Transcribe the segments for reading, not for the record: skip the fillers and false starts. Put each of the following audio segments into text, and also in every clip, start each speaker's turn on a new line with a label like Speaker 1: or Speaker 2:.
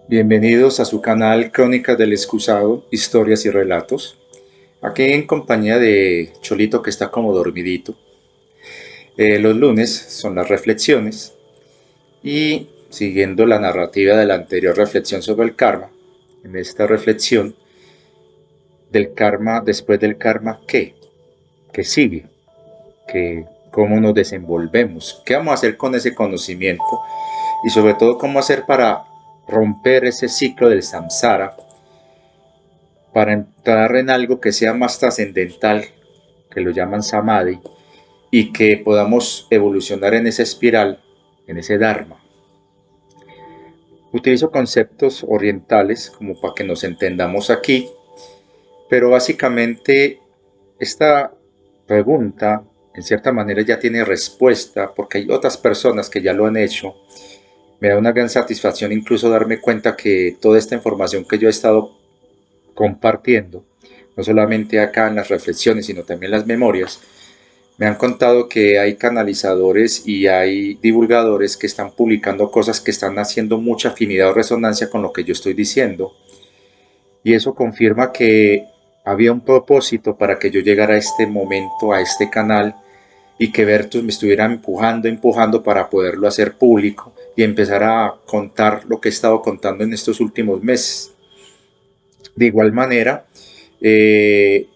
Speaker 1: Bienvenidos a su canal Crónicas del Excusado, Historias y Relatos. Aquí en compañía de Cholito que está como dormidito. Los lunes son las reflexiones y siguiendo la narrativa de la anterior reflexión sobre el karma, en esta reflexión del karma, después del karma, ¿qué sigue? ¿Cómo nos desenvolvemos? ¿Qué vamos a hacer con ese conocimiento? Y sobre todo, ¿cómo hacer para romper ese ciclo del samsara, para entrar en algo que sea más trascendental, que lo llaman samadhi, y que podamos evolucionar en esa espiral, en ese dharma? Utilizo conceptos orientales como para que nos entendamos aquí, pero básicamente esta pregunta en cierta manera ya tiene respuesta porque hay otras personas que ya lo han hecho. Me da una gran satisfacción incluso darme cuenta que toda esta información que yo he estado compartiendo, no solamente acá en las reflexiones, sino también en las memorias, me han contado que hay canalizadores y hay divulgadores que están publicando cosas que están haciendo mucha afinidad o resonancia con lo que yo estoy diciendo. Y eso confirma que había un propósito para que yo llegara a este momento, a este canal, y que Vertus me estuviera empujando para poderlo hacer público y empezar a contar lo que he estado contando en estos últimos meses. De igual manera, eh,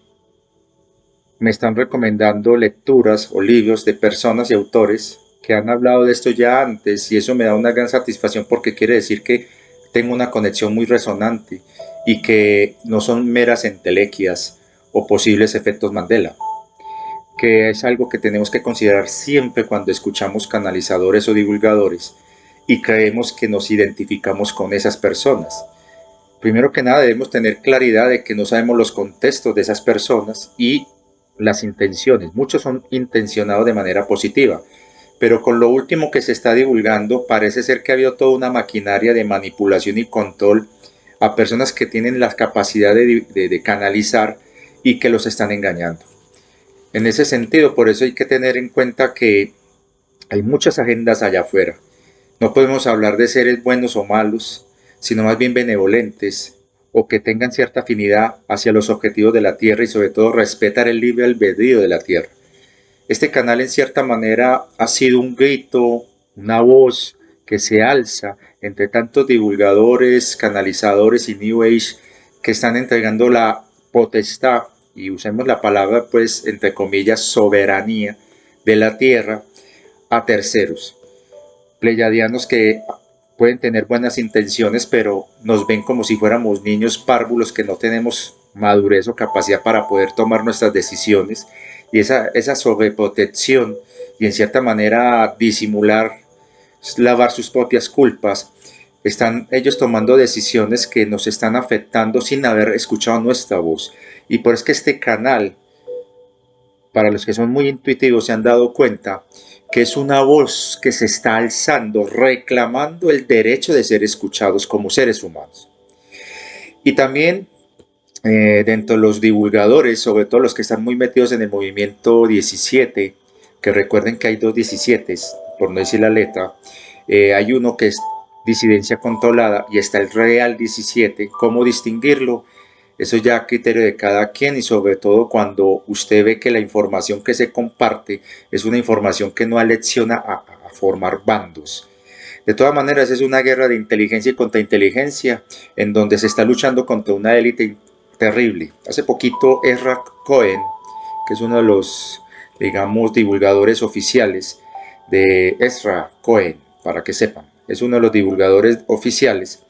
Speaker 1: me están recomendando lecturas o libros de personas y autores que han hablado de esto ya antes, y eso me da una gran satisfacción porque quiere decir que tengo una conexión muy resonante y que no son meras entelequias o posibles efectos Mandela, que es algo que tenemos que considerar siempre cuando escuchamos canalizadores o divulgadores y creemos que nos identificamos con esas personas. Primero que nada debemos tener claridad de que no sabemos los contextos de esas personas y las intenciones. Muchos son intencionados de manera positiva, pero con lo último que se está divulgando parece ser que ha habido toda una maquinaria de manipulación y control a personas que tienen la capacidad de canalizar y que los están engañando. En ese sentido, por eso hay que tener en cuenta que hay muchas agendas allá afuera. No podemos hablar de seres buenos o malos, sino más bien benevolentes o que tengan cierta afinidad hacia los objetivos de la Tierra y sobre todo respetar el libre albedrío de la Tierra. Este canal en cierta manera ha sido un grito, una voz que se alza entre tantos divulgadores, canalizadores y New Age que están entregando la potestad, y usemos la palabra pues entre comillas soberanía de la Tierra a terceros, pleyadianos que pueden tener buenas intenciones, pero nos ven como si fuéramos niños párvulos que no tenemos madurez o capacidad para poder tomar nuestras decisiones, y esa sobreprotección y en cierta manera disimular, lavar sus propias culpas, están ellos tomando decisiones que nos están afectando sin haber escuchado nuestra voz. Y por eso que este canal, para los que son muy intuitivos, se han dado cuenta que es una voz que se está alzando, reclamando el derecho de ser escuchados como seres humanos. Y también dentro de los divulgadores, sobre todo los que están muy metidos en el movimiento 17, que recuerden que hay dos 17, por no decir la letra, hay uno que es disidencia controlada y está el real 17. ¿Cómo distinguirlo? Eso ya a criterio de cada quien, y sobre todo cuando usted ve que la información que se comparte es una información que no alecciona a formar bandos. De todas maneras, es una guerra de inteligencia y contrainteligencia en donde se está luchando contra una élite terrible. Hace poquito Ezra Cohen, que es uno de los, digamos, divulgadores oficiales de Ezra Cohen, para que sepan, es uno de los divulgadores oficiales,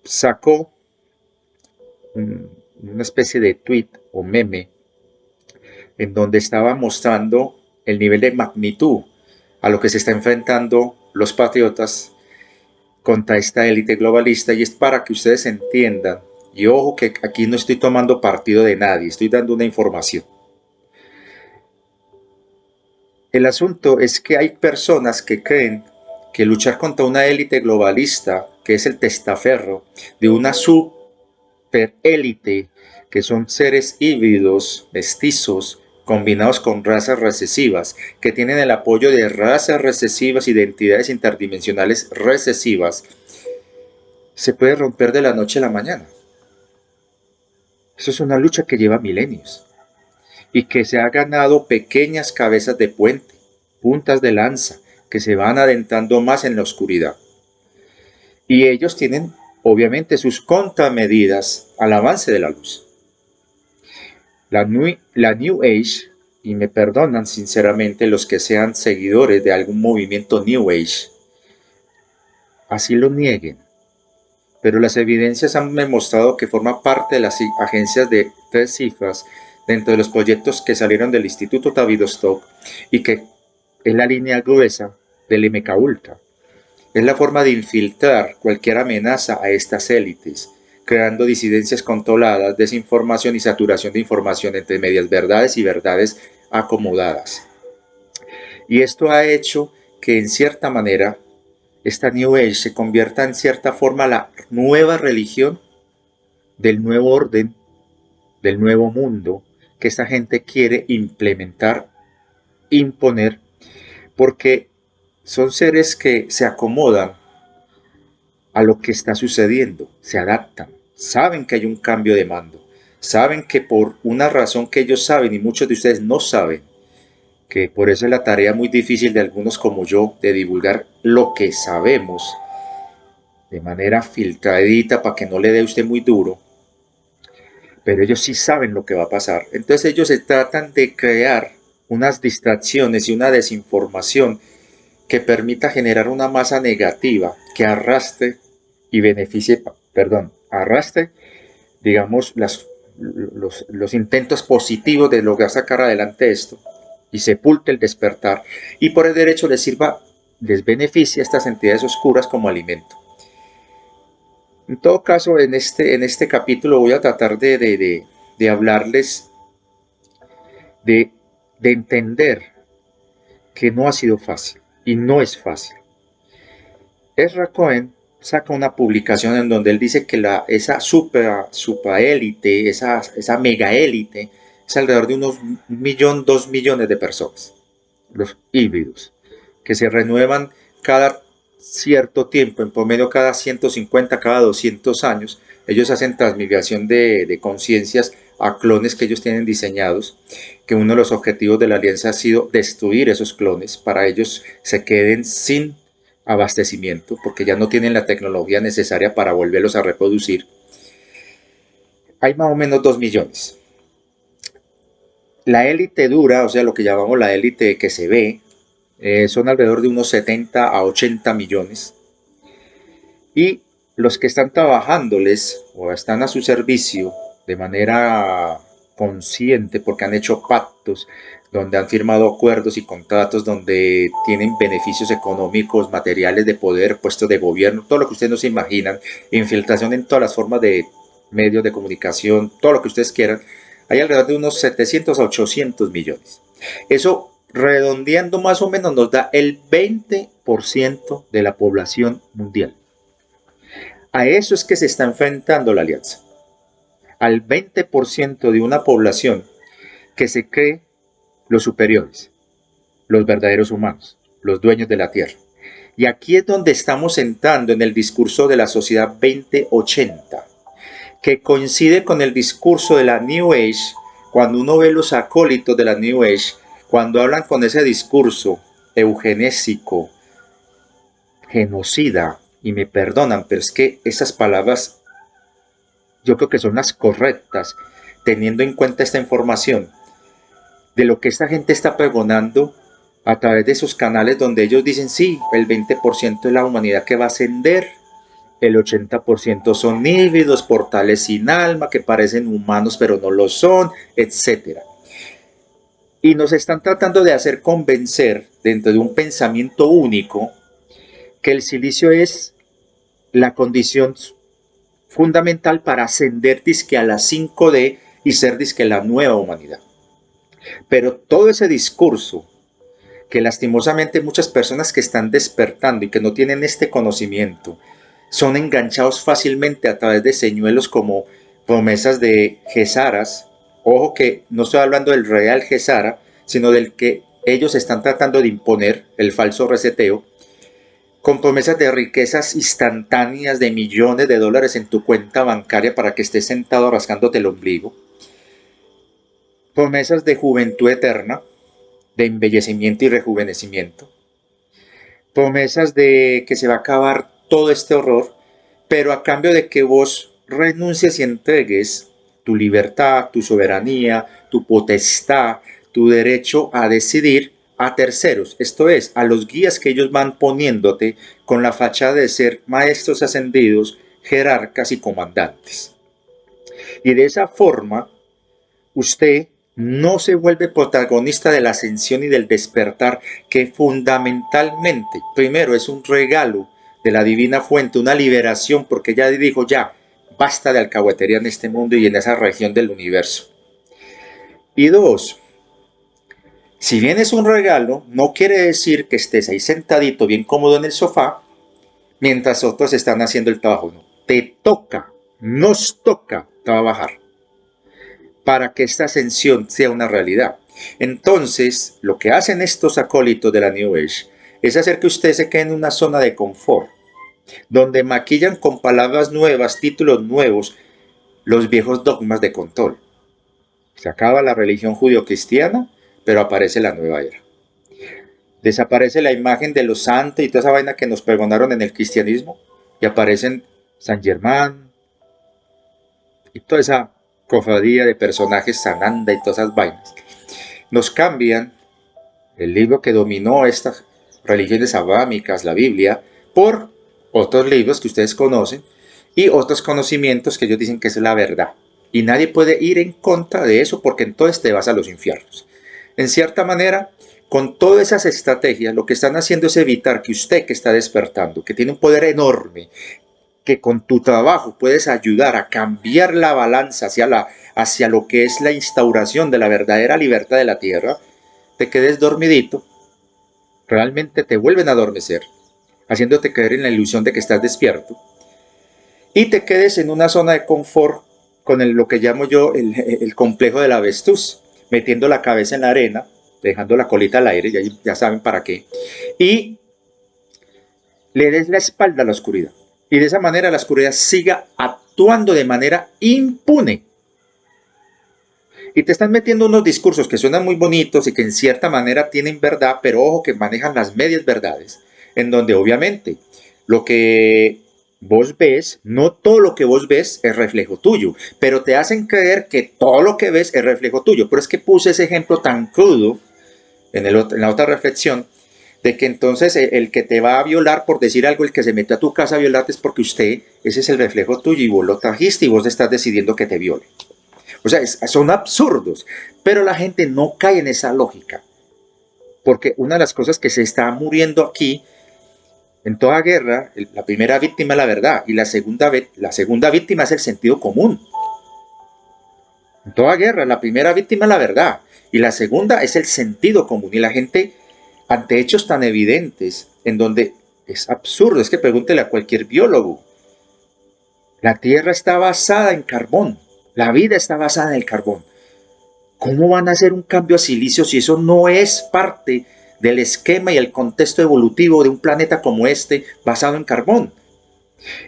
Speaker 1: sacó una especie de tweet o meme en donde estaba mostrando el nivel de magnitud a lo que se está enfrentando los patriotas contra esta élite globalista, y es para que ustedes entiendan, y ojo que aquí no estoy tomando partido de nadie, estoy dando una información. El asunto es que hay personas que creen que luchar contra una élite globalista, que es el testaferro de una superélite, que son seres híbridos, mestizos, combinados con razas recesivas, que tienen el apoyo de razas recesivas y de entidades interdimensionales recesivas, se puede romper de la noche a la mañana. Eso es una lucha que lleva milenios y que se ha ganado pequeñas cabezas de puente, puntas de lanza, que se van adentrando más en la oscuridad. Y ellos tienen, obviamente, sus contramedidas al avance de la luz. La New Age, y me perdonan sinceramente los que sean seguidores de algún movimiento New Age, así lo nieguen, pero las evidencias han demostrado que forma parte de las agencias de 3 cifras dentro de los proyectos que salieron del Instituto Tavistock y que es la línea gruesa del MK Ultra. Es la forma de infiltrar cualquier amenaza a estas élites, creando disidencias controladas, desinformación y saturación de información entre medias verdades y verdades acomodadas. Y esto ha hecho que en cierta manera esta New Age se convierta en cierta forma la nueva religión del nuevo orden, del nuevo mundo que esta gente quiere implementar, imponer, porque son seres que se acomodan a lo que está sucediendo, se adaptan, saben que hay un cambio de mando, saben que por una razón que ellos saben y muchos de ustedes no saben, que por eso es la tarea muy difícil de algunos como yo de divulgar lo que sabemos de manera filtradita para que no le dé usted muy duro, pero ellos sí saben lo que va a pasar. Entonces ellos se tratan de crear unas distracciones y una desinformación que permita generar una masa negativa que arrastre y beneficie, arrastre, digamos, los intentos positivos de lograr sacar adelante esto y sepulte el despertar, y por el derecho les beneficia a estas entidades oscuras como alimento. En todo caso, en este capítulo voy a tratar de hablarles de entender que no ha sido fácil y no es fácil. Ezra Cohen saca una publicación en donde él dice que esa supraélite, esa mega élite, es alrededor de unos 1.000.000, 2 millones de personas, los híbridos, que se renuevan cada cierto tiempo, en promedio cada 150, cada 200 años. Ellos hacen transmigración de conciencias a clones que ellos tienen diseñados, que uno de los objetivos de la alianza ha sido destruir esos clones para ellos se queden sin abastecimiento, porque ya no tienen la tecnología necesaria para volverlos a reproducir. Hay más o menos 2 millones. La élite dura, o sea, lo que llamamos la élite que se ve, son alrededor de unos 70 a 80 millones. Y los que están trabajándoles o están a su servicio de manera consciente, porque han hecho pactos, donde han firmado acuerdos y contratos, donde tienen beneficios económicos, materiales de poder, puestos de gobierno, todo lo que ustedes no se imaginan, infiltración en todas las formas de medios de comunicación, todo lo que ustedes quieran, hay alrededor de unos 700 a 800 millones. Eso, redondeando más o menos, nos da el 20% de la población mundial. A eso es que se está enfrentando la alianza. Al 20% de una población que se cree los superiores, los verdaderos humanos, los dueños de la tierra. Y aquí es donde estamos entrando en el discurso de la sociedad 2080, que coincide con el discurso de la New Age. Cuando uno ve los acólitos de la New Age, cuando hablan con ese discurso eugenésico, genocida, y me perdonan, pero es que esas palabras yo creo que son las correctas, teniendo en cuenta esta información de lo que esta gente está pregonando a través de esos canales donde ellos dicen, sí, el 20% de la humanidad que va a ascender, el 80% son híbridos, portales sin alma, que parecen humanos pero no lo son, etc. Y nos están tratando de hacer convencer, dentro de un pensamiento único, que el silicio es la condición fundamental para ascender disque a la 5D y ser disque la nueva humanidad. Pero todo ese discurso, que lastimosamente muchas personas que están despertando y que no tienen este conocimiento, son enganchados fácilmente a través de señuelos como promesas de Gesaras, Ojo que no estoy hablando del real Gesara, sino del que ellos están tratando de imponer, el falso reseteo, con promesas de riquezas instantáneas de millones de dólares en tu cuenta bancaria para que estés sentado rascándote el ombligo, promesas de juventud eterna, de embellecimiento y rejuvenecimiento, promesas de que se va a acabar todo este horror, pero a cambio de que vos renuncies y entregues tu libertad, tu soberanía, tu potestad, tu derecho a decidir a terceros, esto es, a los guías que ellos van poniéndote con la fachada de ser maestros ascendidos, jerarcas y comandantes. Y de esa forma, usted no se vuelve protagonista de la ascensión y del despertar, que fundamentalmente, primero, es un regalo de la divina fuente, una liberación, porque ella dijo ya, basta de alcahuetería en este mundo y en esa región del universo. Y dos, si bien es un regalo, no quiere decir que estés ahí sentadito, bien cómodo en el sofá, mientras otros están haciendo el trabajo. No, te toca, nos toca trabajar para que esta ascensión sea una realidad. Entonces, lo que hacen estos acólitos de la New Age es hacer que usted se quede en una zona de confort, donde maquillan con palabras nuevas, títulos nuevos, los viejos dogmas de control. Se acaba la religión judio-cristiana, pero aparece la nueva era. Desaparece la imagen de los santos y toda esa vaina que nos pregonaron en el cristianismo, y aparecen San Germán y toda esa cofradía de personajes Sananda y todas esas vainas. Nos cambian el libro que dominó estas religiones abrámicas, la Biblia, por otros libros que ustedes conocen y otros conocimientos que ellos dicen que es la verdad. Y nadie puede ir en contra de eso porque entonces te vas a los infiernos. En cierta manera, con todas esas estrategias, lo que están haciendo es evitar que usted, que está despertando, que tiene un poder enorme, que con tu trabajo puedes ayudar a cambiar la balanza hacia lo que es la instauración de la verdadera libertad de la tierra, te quedes dormidito, realmente te vuelven a adormecer, haciéndote caer en la ilusión de que estás despierto, y te quedes en una zona de confort con lo que llamo yo el complejo del avestruz, metiendo la cabeza en la arena, dejando la colita al aire, ya saben para qué, y le des la espalda a la oscuridad. Y de esa manera la oscuridad siga actuando de manera impune. Y te están metiendo unos discursos que suenan muy bonitos y que en cierta manera tienen verdad, pero ojo que manejan las medias verdades, en donde obviamente lo que vos ves, no todo lo que vos ves es reflejo tuyo, pero te hacen creer que todo lo que ves es reflejo tuyo. Pero es que puse ese ejemplo tan crudo en la otra reflexión, de que entonces el que te va a violar, por decir algo, el que se mete a tu casa a violarte es porque usted, ese es el reflejo tuyo y vos lo trajiste y vos estás decidiendo que te viole. O sea, son absurdos, pero la gente no cae en esa lógica, porque una de las cosas que se está muriendo aquí, en toda guerra, la primera víctima es la verdad y la segunda víctima es el sentido común. En toda guerra, la primera víctima es la verdad y la segunda es el sentido común. Y la gente, ante hechos tan evidentes, en donde es absurdo, es que pregúntele a cualquier biólogo, la Tierra está basada en carbón, la vida está basada en el carbón. ¿Cómo van a hacer un cambio a silicio si eso no es parte del esquema y el contexto evolutivo de un planeta como este basado en carbón?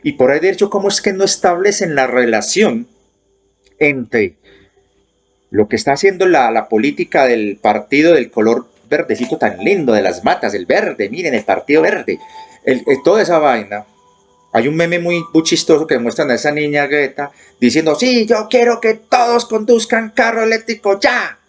Speaker 1: Y por ahí de hecho, ¿cómo es que no establecen la relación entre lo que está haciendo la política del partido del color verdecito tan lindo, de las matas, el verde, miren, el partido verde, toda esa vaina? Hay un meme muy chistoso que muestran a esa niña Greta diciendo, sí, yo quiero que todos conduzcan carro eléctrico ya.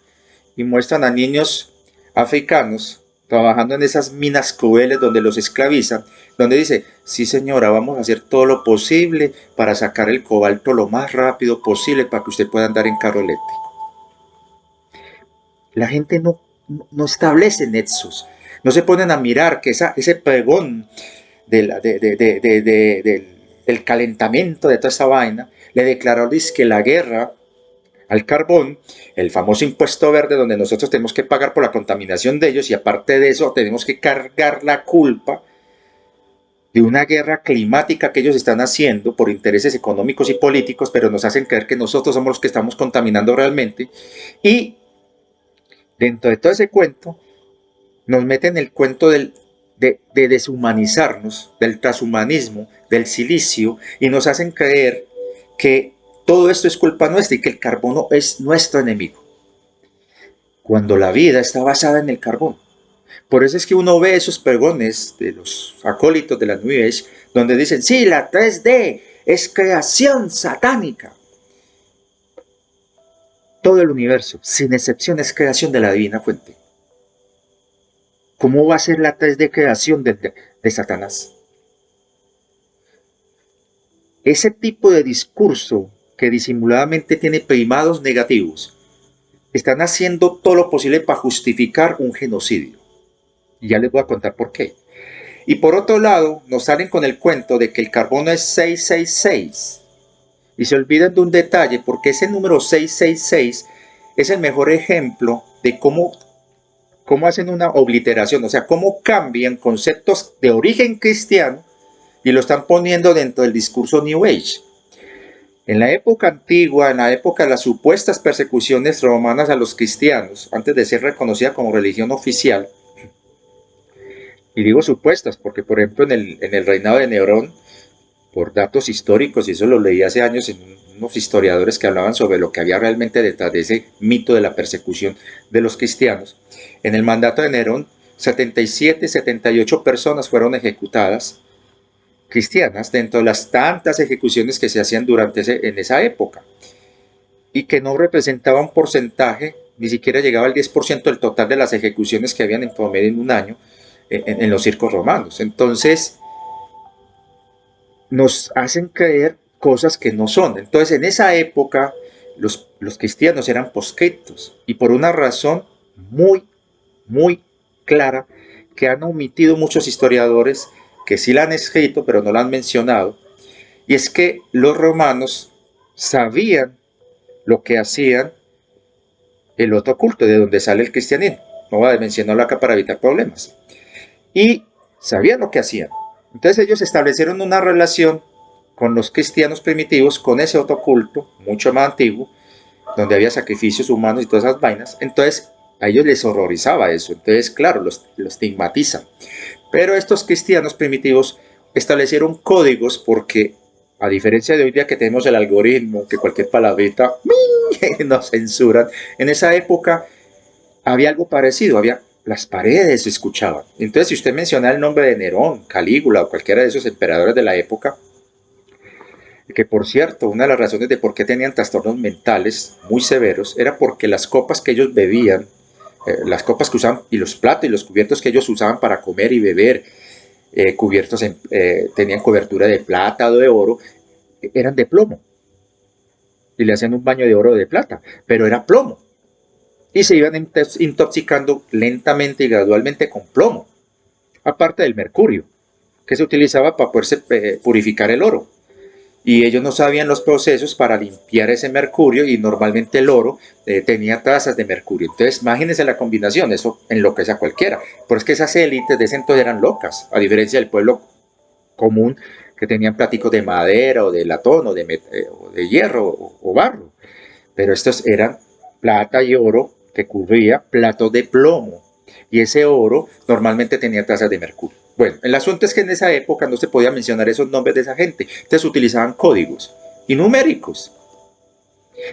Speaker 1: Y muestran a niños africanos trabajando en esas minas crueles donde los esclavizan, donde dice, sí señora, vamos a hacer todo lo posible para sacar el cobalto lo más rápido posible para que usted pueda andar en carro eléctrico. La gente no establece nexos, no se ponen a mirar que ese pregón del calentamiento de toda esta vaina, le declaró que la guerra al carbón, el famoso impuesto verde donde nosotros tenemos que pagar por la contaminación de ellos y aparte de eso tenemos que cargar la culpa de una guerra climática que ellos están haciendo por intereses económicos y políticos, pero nos hacen creer que nosotros somos los que estamos contaminando realmente. Y dentro de todo ese cuento, nos meten el cuento de deshumanizarnos, del transhumanismo, del silicio, y nos hacen creer que todo esto es culpa nuestra y que el carbono es nuestro enemigo, cuando la vida está basada en el carbono. Por eso es que uno ve esos pregones de los acólitos de la New Age, donde dicen, sí, la 3D es creación satánica. Todo el universo, sin excepción, es creación de la divina fuente. ¿Cómo va a ser la 3D creación de Satanás? Ese tipo de discurso que disimuladamente tiene primados negativos, están haciendo todo lo posible para justificar un genocidio. Y ya les voy a contar por qué. Y por otro lado, nos salen con el cuento de que el carbono es 666. Y se olvidan de un detalle, porque ese número 666 es el mejor ejemplo de cómo hacen una obliteración, o sea, cómo cambian conceptos de origen cristiano y lo están poniendo dentro del discurso New Age. En la época antigua, en la época de las supuestas persecuciones romanas a los cristianos, antes de ser reconocida como religión oficial, y digo supuestas porque, por ejemplo, en el reinado de Nerón, por datos históricos, y eso lo leí hace años en unos historiadores que hablaban sobre lo que había realmente detrás de ese mito de la persecución de los cristianos, en el mandato de Nerón, 77, 78 personas fueron ejecutadas, cristianas, dentro de las tantas ejecuciones que se hacían en esa época, y que no representaba un porcentaje, ni siquiera llegaba al 10% del total de las ejecuciones que habían en promedio en un año en los circos romanos. Entonces, nos hacen creer cosas que no son. Entonces, en esa época, los cristianos eran proscriptos, y por una razón muy, muy clara, que han omitido muchos historiadores, que sí la han escrito, pero no la han mencionado, y es que los romanos sabían lo que hacían el otro culto, de donde sale el cristianismo. No voy a mencionarlo acá para evitar problemas. Y sabían lo que hacían. Entonces ellos establecieron una relación con los cristianos primitivos, con ese otro culto, mucho más antiguo, donde había sacrificios humanos y todas esas vainas. Entonces a ellos les horrorizaba eso. Entonces, claro, los estigmatizan. Pero estos cristianos primitivos establecieron códigos porque, a diferencia de hoy día que tenemos el algoritmo, que cualquier palabrita nos censuran, en esa época había algo parecido, las paredes se escuchaban. Entonces, si usted menciona el nombre de Nerón, Calígula o cualquiera de esos emperadores de la época, que por cierto, una de las razones de por qué tenían trastornos mentales muy severos era porque las copas que ellos bebían, las copas que usaban, y los platos y los cubiertos que ellos usaban para comer y beber, tenían cobertura de plata o de oro, eran de plomo. Y le hacían un baño de oro o de plata, pero era plomo. Y se iban intoxicando lentamente y gradualmente con plomo, aparte del mercurio, que se utilizaba para poderse purificar el oro. Y ellos no sabían los procesos para limpiar ese mercurio, y normalmente el oro tenía trazas de mercurio. Entonces, imagínense la combinación, eso enloquece a cualquiera. Pero es que esas élites de ese entonces eran locas, a diferencia del pueblo común, que tenían platicos de madera o de latón o de hierro o barro. Pero estos eran plata y oro que cubría platos de plomo, y ese oro normalmente tenía trazas de mercurio. Bueno, el asunto es que en esa época no se podía mencionar esos nombres de esa gente, entonces utilizaban códigos y numéricos.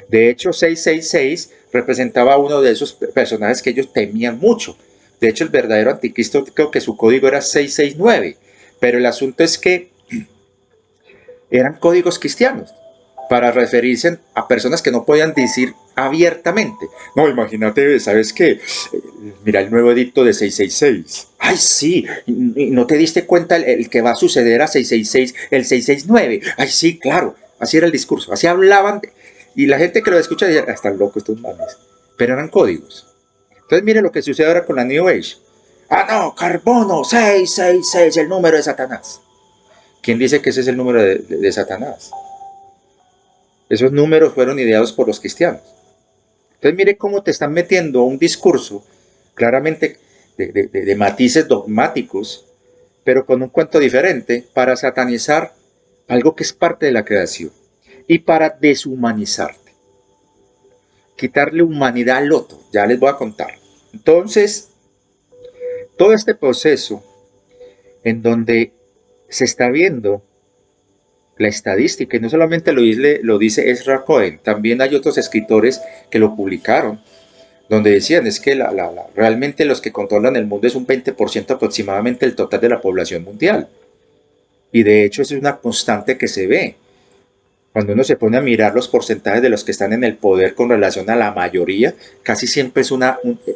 Speaker 1: De hecho, 666 representaba a uno de esos personajes que ellos temían mucho. De hecho, el verdadero anticristo, creo que su código era 669, pero el asunto es que eran códigos cristianos para referirse a personas que no podían decir abiertamente. No, imagínate, ¿sabes qué? Mira el nuevo edicto de 666. Ay, sí, y no te diste cuenta el que va a suceder a 666, el 669. Ay, sí, claro, así era el discurso, así hablaban. Y la gente que lo escucha decía, están locos estos mames. Pero eran códigos. Entonces, mire lo que sucede ahora con la New Age. Ah, no, carbono, 666, el número de Satanás. ¿Quién dice que ese es el número de Satanás? Esos números fueron ideados por los cristianos. Entonces mire cómo te están metiendo un discurso claramente de matices dogmáticos, pero con un cuento diferente para satanizar algo que es parte de la creación y para deshumanizarte, quitarle humanidad al otro. Ya les voy a contar. Entonces, todo este proceso en donde se está viendo la estadística, y no solamente lo dice Ezra Cohen, también hay otros escritores que lo publicaron, donde decían es que realmente los que controlan el mundo es un 20% aproximadamente del total de la población mundial. Y de hecho eso es una constante que se ve. Cuando uno se pone a mirar los porcentajes de los que están en el poder con relación a la mayoría, casi siempre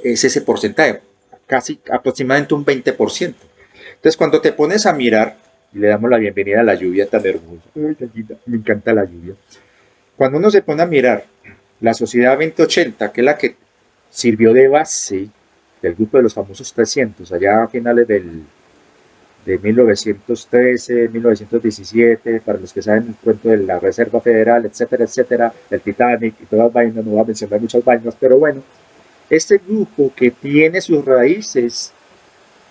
Speaker 1: es ese porcentaje, casi aproximadamente un 20%. Entonces cuando te pones a mirar, y le damos la bienvenida a la lluvia tan hermosa, me encanta la lluvia, cuando uno se pone a mirar la Sociedad 2080, que es la que sirvió de base del grupo de los famosos 300, allá a finales de 1913, 1917, para los que saben el cuento de la Reserva Federal, etcétera, etcétera, del Titanic y todas las vainas, no voy a mencionar muchas vainas, pero bueno, este grupo que tiene sus raíces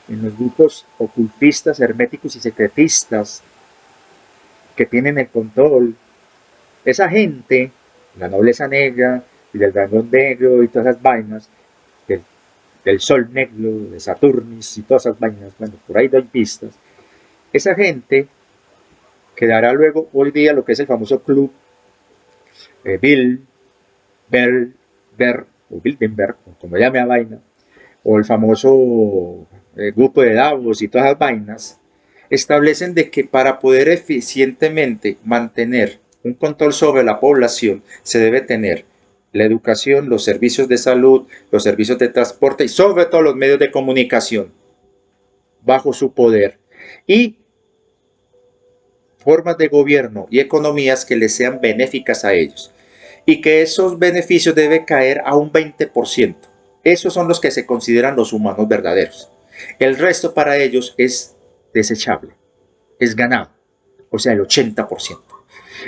Speaker 1: en los grupos ocultistas, herméticos y secretistas, que tienen el control, esa gente, la nobleza negra y del dragón negro y todas esas vainas, del, del sol negro, de Saturnis y todas esas vainas, bueno, por ahí doy pistas, esa gente quedará luego hoy día lo que es el famoso club Bill, Ber, o Bilderberg, como llame a vaina, o el famoso grupo de Davos y todas las vainas, establecen de que para poder eficientemente mantener un control sobre la población se debe tener la educación, los servicios de salud, los servicios de transporte y sobre todo los medios de comunicación bajo su poder y formas de gobierno y economías que les sean benéficas a ellos y que esos beneficios deben caer a un 20%. Esos son los que se consideran los humanos verdaderos. El resto para ellos es desechable, es ganado, o sea, el 80%.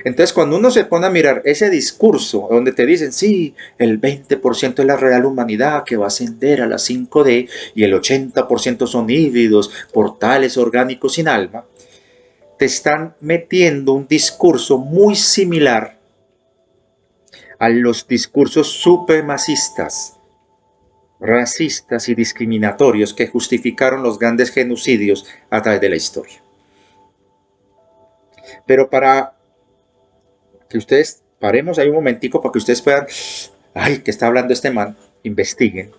Speaker 1: Entonces, cuando uno se pone a mirar ese discurso donde te dicen, sí, el 20% es la real humanidad que va a ascender a la 5D y el 80% son híbridos, portales orgánicos sin alma, te están metiendo un discurso muy similar a los discursos supremacistas, racistas y discriminatorios que justificaron los grandes genocidios a través de la historia. Pero para que ustedes paremos ahí un momentico para que ustedes puedan, ay, ¿qué está hablando este man? Investiguen,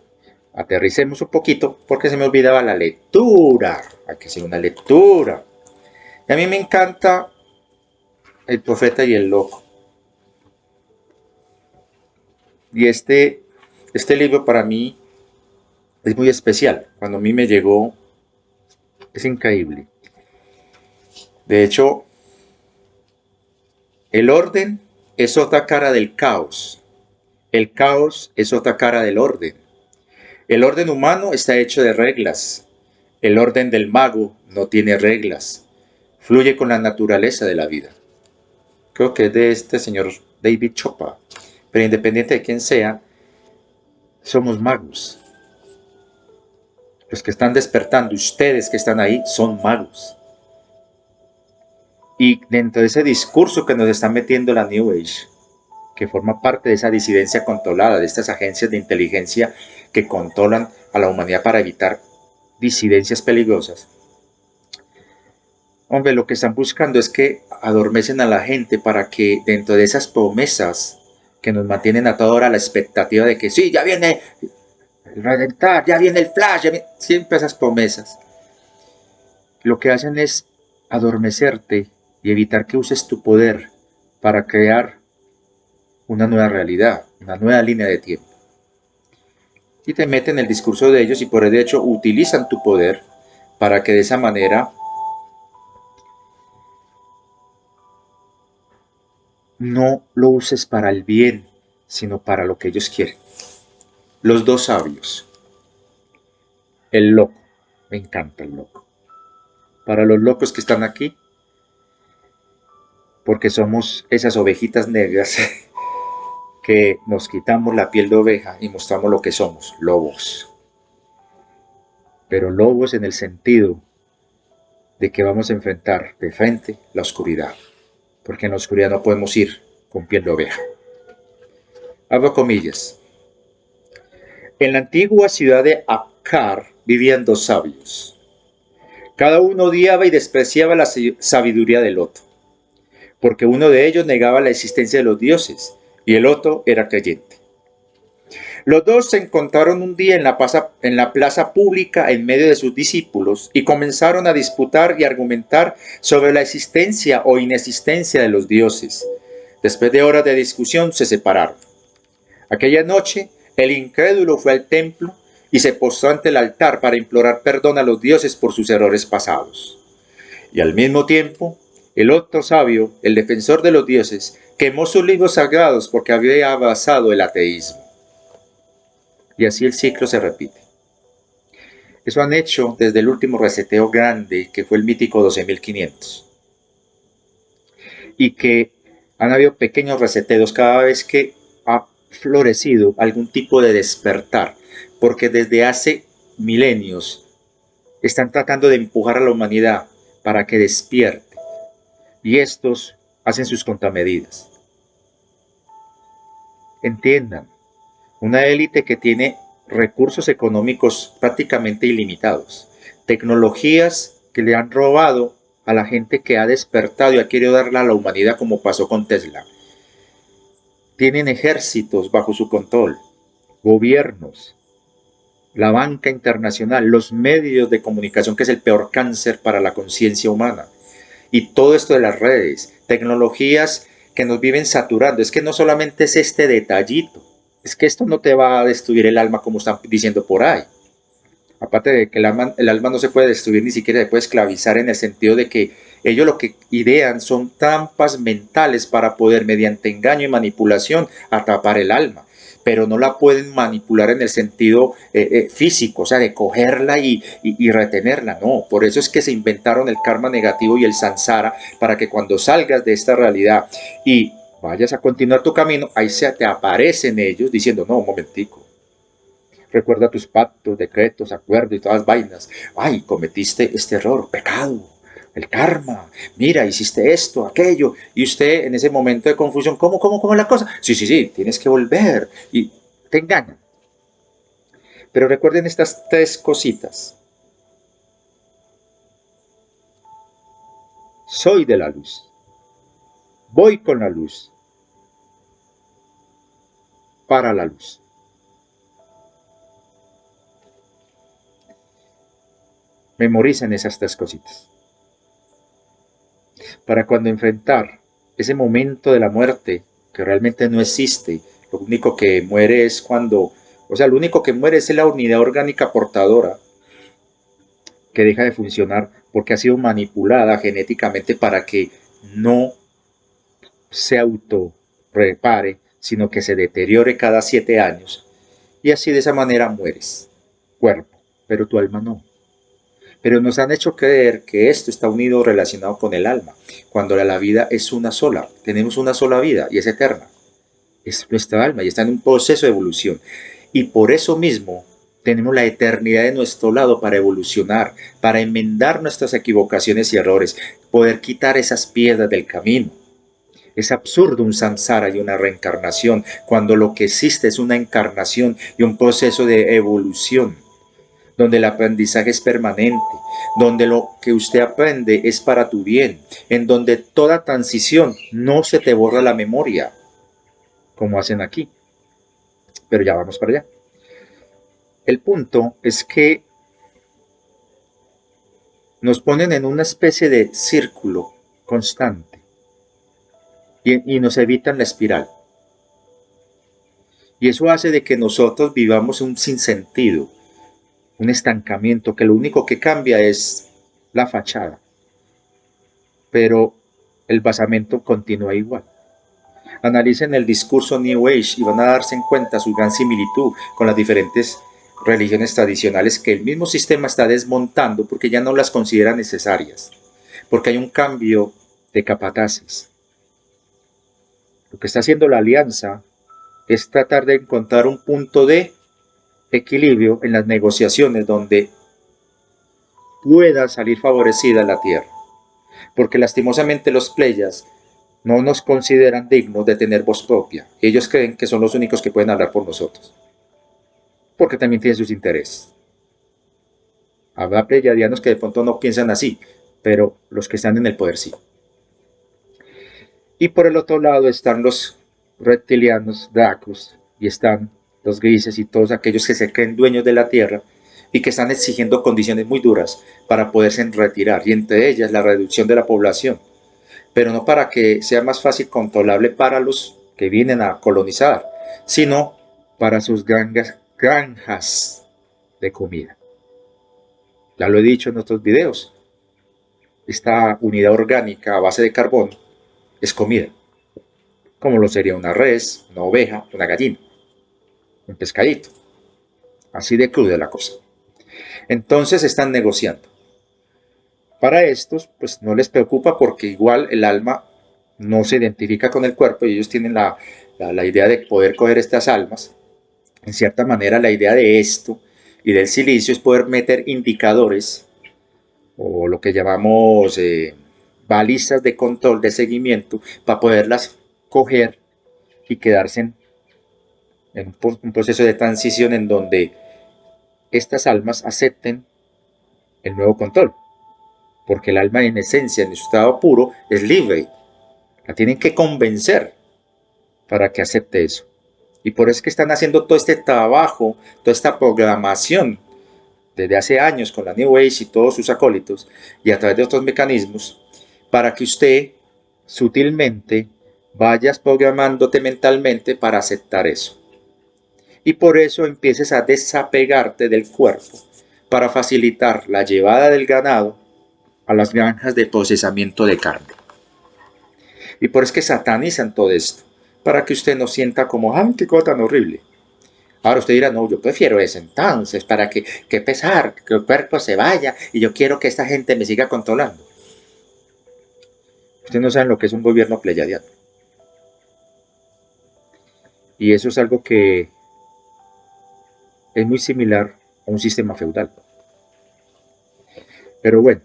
Speaker 1: aterricemos un poquito porque se me olvidaba la lectura. Hay que hacer una lectura. Y a mí me encanta El Profeta y el Loco. Y este libro para mí es muy especial. Cuando a mí me llegó, es increíble. De hecho, el orden es otra cara del caos. El caos es otra cara del orden. El orden humano está hecho de reglas. El orden del mago no tiene reglas. Fluye con la naturaleza de la vida. Creo que es de este señor David Chopra. Pero independiente de quién sea, somos magos. Los que están despertando, ustedes que están ahí, son magos. Y dentro de ese discurso que nos está metiendo la New Age, que forma parte de esa disidencia controlada, de estas agencias de inteligencia que controlan a la humanidad para evitar disidencias peligrosas. Hombre, lo que están buscando es que adormecen a la gente para que dentro de esas promesas que nos mantienen a toda hora la expectativa de que sí, ya viene el redentar, ya viene el flash, siempre esas promesas. Lo que hacen es adormecerte y evitar que uses tu poder para crear una nueva realidad, una nueva línea de tiempo. Y te meten en el discurso de ellos y por el hecho utilizan tu poder para que de esa manera no lo uses para el bien, sino para lo que ellos quieren. Los dos sabios. El loco. Me encanta el loco. Para los locos que están aquí, porque somos esas ovejitas negras que nos quitamos la piel de oveja y mostramos lo que somos, lobos. Pero lobos en el sentido de que vamos a enfrentar de frente la oscuridad, porque en la oscuridad no podemos ir con piel de oveja. Abro comillas. En la antigua ciudad de Akkar vivían dos sabios. Cada uno odiaba y despreciaba la sabiduría del otro, porque uno de ellos negaba la existencia de los dioses y el otro era creyente. Los dos se encontraron un día en la plaza pública en medio de sus discípulos y comenzaron a disputar y argumentar sobre la existencia o inexistencia de los dioses. Después de horas de discusión se separaron. Aquella noche, el incrédulo fue al templo y se postró ante el altar para implorar perdón a los dioses por sus errores pasados. Y al mismo tiempo, el otro sabio, el defensor de los dioses, quemó sus libros sagrados porque había abrazado el ateísmo. Y así el ciclo se repite. Eso han hecho desde el último reseteo grande, que fue el mítico 12.500. Y que han habido pequeños reseteos cada vez que ha florecido algún tipo de despertar, porque desde hace milenios están tratando de empujar a la humanidad para que despierte, y estos hacen sus contramedidas. Entiendan, una élite que tiene recursos económicos prácticamente ilimitados, tecnologías que le han robado a la gente que ha despertado y ha querido darle a la humanidad como pasó con Tesla. Tienen ejércitos bajo su control, gobiernos, la banca internacional, los medios de comunicación, que es el peor cáncer para la conciencia humana. Y todo esto de las redes, tecnologías que nos viven saturando. Es que no solamente es este detallito, es que esto no te va a destruir el alma como están diciendo por ahí. Aparte de que el alma no se puede destruir, ni siquiera se puede esclavizar, en el sentido de que ellos lo que idean son trampas mentales para poder, mediante engaño y manipulación, atrapar el alma. Pero no la pueden manipular en el sentido físico, o sea, de cogerla y retenerla, no. Por eso es que se inventaron el karma negativo y el samsara, para que cuando salgas de esta realidad y vayas a continuar tu camino, ahí se te aparecen ellos diciendo, no, un momentico, recuerda tus pactos, decretos, acuerdos y todas las vainas. Ay, cometiste este error, pecado, el karma. Mira, hiciste esto, aquello. Y usted en ese momento de confusión, ¿cómo es la cosa? Sí, tienes que volver. Y te engañan. Pero recuerden estas tres cositas. Soy de la luz. Voy con la luz. Para la luz. Memoricen esas tres cositas. Para cuando enfrentar ese momento de la muerte, que realmente no existe, lo único que muere es cuando, lo único que muere es la unidad orgánica portadora, que deja de funcionar porque ha sido manipulada genéticamente para que no se auto repare, sino que se deteriore cada 7 años, y así de esa manera mueres, cuerpo, pero tu alma no. Pero nos han hecho creer que esto está unido, relacionado con el alma, cuando la vida es una sola, tenemos una sola vida y es eterna. Es nuestra alma y está en un proceso de evolución. Y por eso mismo tenemos la eternidad de nuestro lado para evolucionar, para enmendar nuestras equivocaciones y errores, poder quitar esas piedras del camino. Es absurdo un samsara y una reencarnación, cuando lo que existe es una encarnación y un proceso de evolución, donde el aprendizaje es permanente, donde lo que usted aprende es para tu bien, en donde toda transición no se te borra la memoria, como hacen aquí. Pero ya vamos para allá. El punto es que nos ponen en una especie de círculo constante y nos evitan la espiral. Y eso hace de que nosotros vivamos un sinsentido, un estancamiento, que lo único que cambia es la fachada, pero el basamento continúa igual. Analicen el discurso New Age y van a darse en cuenta su gran similitud con las diferentes religiones tradicionales, que el mismo sistema está desmontando porque ya no las considera necesarias, porque hay un cambio de capataces. Lo que está haciendo la alianza es tratar de encontrar un punto de equilibrio en las negociaciones, donde pueda salir favorecida la Tierra. Porque lastimosamente los pleiades no nos consideran dignos de tener voz propia. Ellos creen que son los únicos que pueden hablar por nosotros. Porque también tienen sus intereses. Habrá pleiadianos que de pronto no piensan así, pero los que están en el poder sí. Y por el otro lado están los reptilianos, Dracos, y están los grises y todos aquellos que se creen dueños de la Tierra y que están exigiendo condiciones muy duras para poderse retirar, y entre ellas la reducción de la población, pero no para que sea más fácil controlable para los que vienen a colonizar, sino para sus granjas de comida. Ya lo he dicho en otros videos, esta unidad orgánica a base de carbón es comida, como lo sería una res, una oveja, una gallina, un pescadito. Así de cruda la cosa. Entonces están negociando. Para estos, pues no les preocupa porque igual el alma no se identifica con el cuerpo y ellos tienen la idea de poder coger estas almas. En cierta manera, la idea de esto y del silicio es poder meter indicadores o lo que llamamos balizas de control, de seguimiento, para poderlas coger y quedarse en un proceso de transición en donde estas almas acepten el nuevo control. Porque el alma en esencia, en su estado puro, es libre. La tienen que convencer para que acepte eso. Y por eso es que están haciendo todo este trabajo, toda esta programación desde hace años con la New Age y todos sus acólitos y a través de otros mecanismos para que usted sutilmente vayas programándote mentalmente para aceptar eso. Y por eso empieces a desapegarte del cuerpo para facilitar la llevada del ganado a las granjas de procesamiento de carne. Y por eso es que satanizan todo esto, para que usted no sienta como, ¡ay, qué cosa tan horrible! Ahora usted dirá, no, yo prefiero eso entonces, para que pesar, que el cuerpo se vaya, y yo quiero que esta gente me siga controlando. Ustedes no saben lo que es un gobierno pleyadiano. Y eso es algo que es muy similar a un sistema feudal. Pero bueno,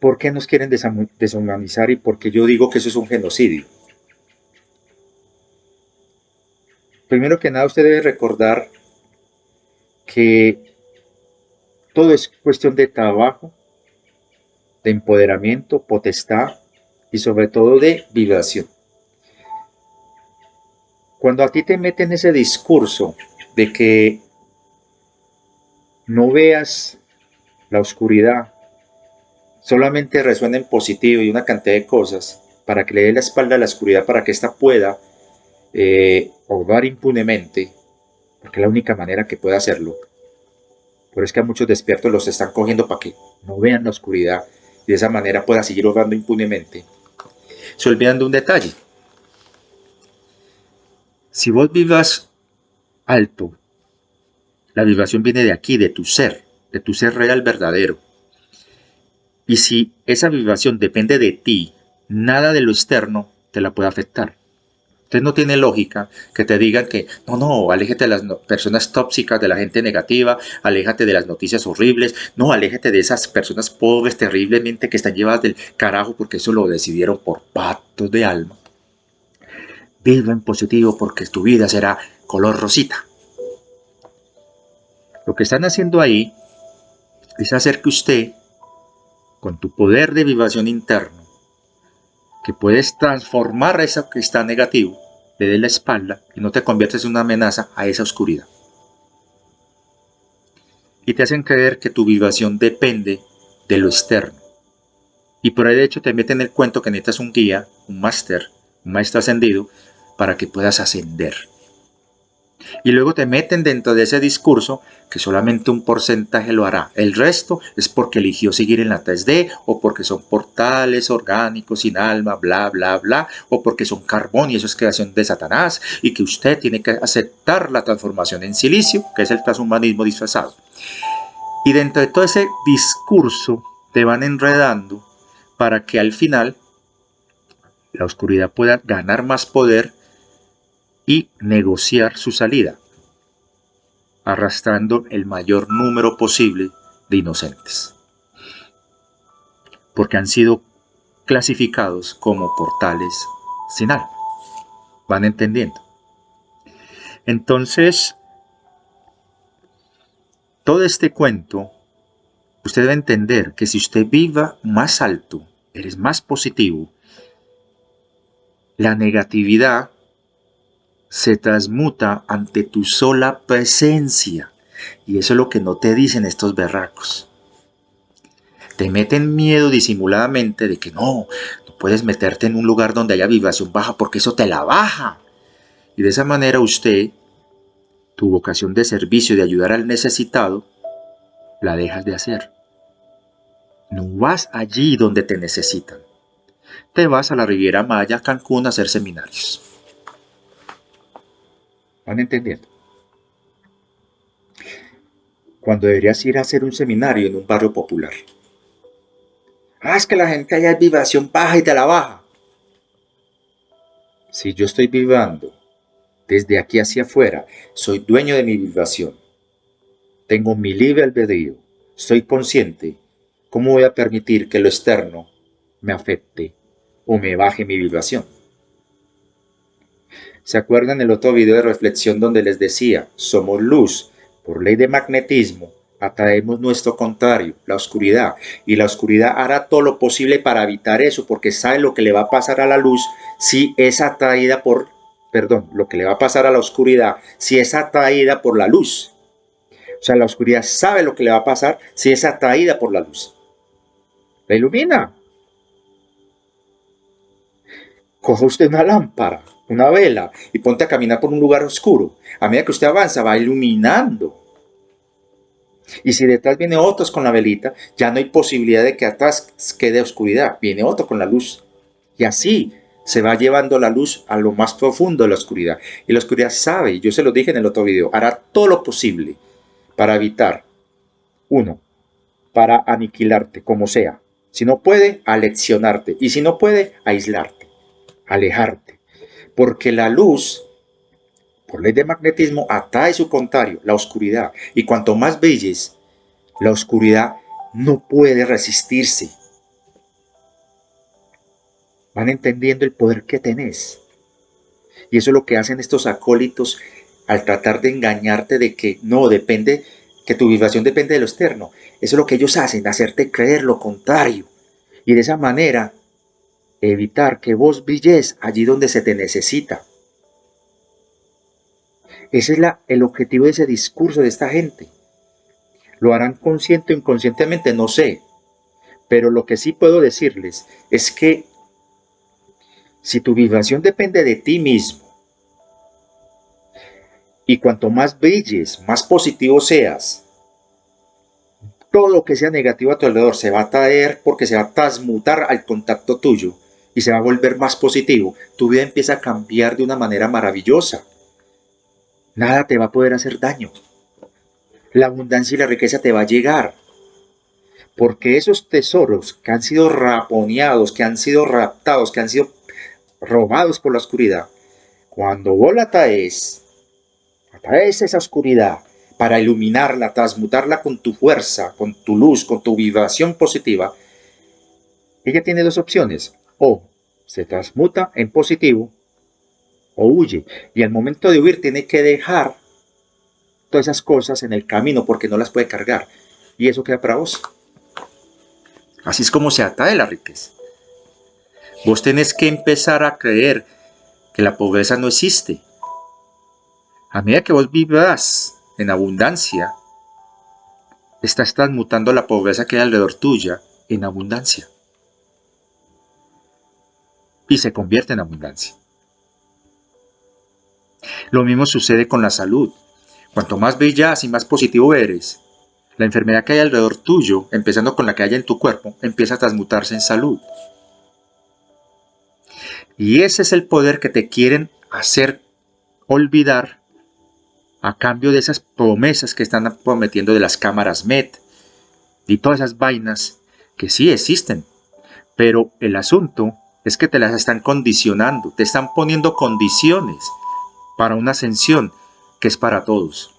Speaker 1: ¿por qué nos quieren deshumanizar y por qué yo digo que eso es un genocidio? Primero que nada, usted debe recordar que todo es cuestión de trabajo, de empoderamiento, potestad y sobre todo de vibración. Cuando a ti te meten ese discurso de que no veas la oscuridad, solamente resuena en positivo y una cantidad de cosas para que le dé la espalda a la oscuridad para que ésta pueda obrar impunemente, porque es la única manera que puede hacerlo. Pero es que a muchos despiertos los están cogiendo para que no vean la oscuridad y de esa manera pueda seguir obrando impunemente. Se olvidan de un detalle. Si vos vivas alto, la vibración viene de aquí, de tu ser real verdadero. Y si esa vibración depende de ti, nada de lo externo te la puede afectar. Entonces no tiene lógica que te digan que no, aléjate de las personas tóxicas, de la gente negativa, aléjate de las noticias horribles, no, aléjate de esas personas pobres terriblemente que están llevadas del carajo porque eso lo decidieron por pactos de alma. Viva en positivo porque tu vida será color rosita. Lo que están haciendo ahí es hacer que usted, con tu poder de vibración interno, que puedes transformar eso que está negativo, le dé la espalda y no te conviertes en una amenaza a esa oscuridad. Y te hacen creer que tu vibración depende de lo externo. Y por ahí de hecho te meten el cuento que necesitas un guía, un máster, un maestro ascendido, para que puedas ascender. Y luego te meten dentro de ese discurso que solamente un porcentaje lo hará. El resto es porque eligió seguir en la 3D o porque son portales orgánicos sin alma, bla, bla, bla, o porque son carbón y eso es creación de Satanás y que usted tiene que aceptar la transformación en silicio, que es el transhumanismo disfrazado. Y dentro de todo ese discurso te van enredando para que al final la oscuridad pueda ganar más poder y negociar su salida. arrastrando el mayor número posible de inocentes, porque han sido clasificados como portales sin alma. ¿Van entendiendo? Entonces, todo este cuento, usted debe entender que si usted viva más alto, eres más positivo, la negatividad se transmuta ante tu sola presencia. Y eso es lo que no te dicen estos berracos. Te meten miedo disimuladamente de que no puedes meterte en un lugar donde haya vibración baja porque eso te la baja. Y de esa manera usted, tu vocación de servicio, de ayudar al necesitado, la dejas de hacer. No vas allí donde te necesitan. Te vas a la Riviera Maya, Cancún, a hacer seminarios. ¿Van entendiendo? Cuando deberías ir a hacer un seminario en un barrio popular. Es que la gente allá es vibración baja y te la baja. Si yo estoy vibrando desde aquí hacia afuera, soy dueño de mi vibración. Tengo mi libre albedrío. Soy consciente. ¿Cómo voy a permitir que lo externo me afecte o me baje mi vibración? ¿Se acuerdan el otro video de reflexión donde les decía, somos luz, por ley de magnetismo, atraemos nuestro contrario, la oscuridad, y la oscuridad hará todo lo posible para evitar eso, porque sabe lo que le va a pasar a la luz si es atraída por, lo que le va a pasar a la oscuridad si es atraída por la luz. O sea, la oscuridad sabe lo que le va a pasar si es atraída por la luz. La ilumina. Coja usted una lámpara, una vela, y ponte a caminar por un lugar oscuro. A medida que usted avanza, va iluminando. Y si detrás viene otros con la velita, ya no hay posibilidad de que atrás quede oscuridad. Viene otro con la luz. Y así se va llevando la luz a lo más profundo de la oscuridad. Y la oscuridad sabe, yo se lo dije en el otro video, hará todo lo posible para evitar, uno, para aniquilarte, como sea. Si no puede, aleccionarte. Y si no puede, aislarte, alejarte. Porque la luz, por ley de magnetismo, atrae su contrario, la oscuridad. Y cuanto más brilles, la oscuridad no puede resistirse. ¿Van entendiendo el poder que tenés? Y eso es lo que hacen estos acólitos al tratar de engañarte de que no depende, que tu vibración depende de lo externo. Eso es lo que ellos hacen, hacerte creer lo contrario. Y de esa manera, evitar que vos brilles allí donde se te necesita. Ese es el objetivo de ese discurso de esta gente. Lo harán consciente o inconscientemente, no sé. Pero lo que sí puedo decirles es que si tu vibración depende de ti mismo, y cuanto más brilles, más positivo seas, todo lo que sea negativo a tu alrededor se va a traer porque se va a transmutar al contacto tuyo y se va a volver más positivo. Tu vida empieza a cambiar de una manera maravillosa. Nada te va a poder hacer daño. La abundancia y la riqueza te va a llegar. Porque esos tesoros que han sido raponeados, que han sido raptados, que han sido robados por la oscuridad, cuando vos la traes esa oscuridad para iluminarla, transmutarla con tu fuerza, con tu luz, con tu vibración positiva, ella tiene dos opciones: o se transmuta en positivo o huye. Y al momento de huir tiene que dejar todas esas cosas en el camino porque no las puede cargar. Y eso queda para vos. Así es como se atrae la riqueza. Vos tenés que empezar a creer que la pobreza no existe. A medida que vos vivas en abundancia, estás transmutando la pobreza que hay alrededor tuya en abundancia. Y se convierte en abundancia. Lo mismo sucede con la salud. Cuanto más brillas y más positivo eres, la enfermedad que hay alrededor tuyo, empezando con la que hay en tu cuerpo, empieza a transmutarse en salud. Y ese es el poder que te quieren hacer olvidar a cambio de esas promesas que están prometiendo de las cámaras MET y todas esas vainas que sí existen. Pero el asunto es que te las están condicionando, te están poniendo condiciones para una ascensión que es para todos.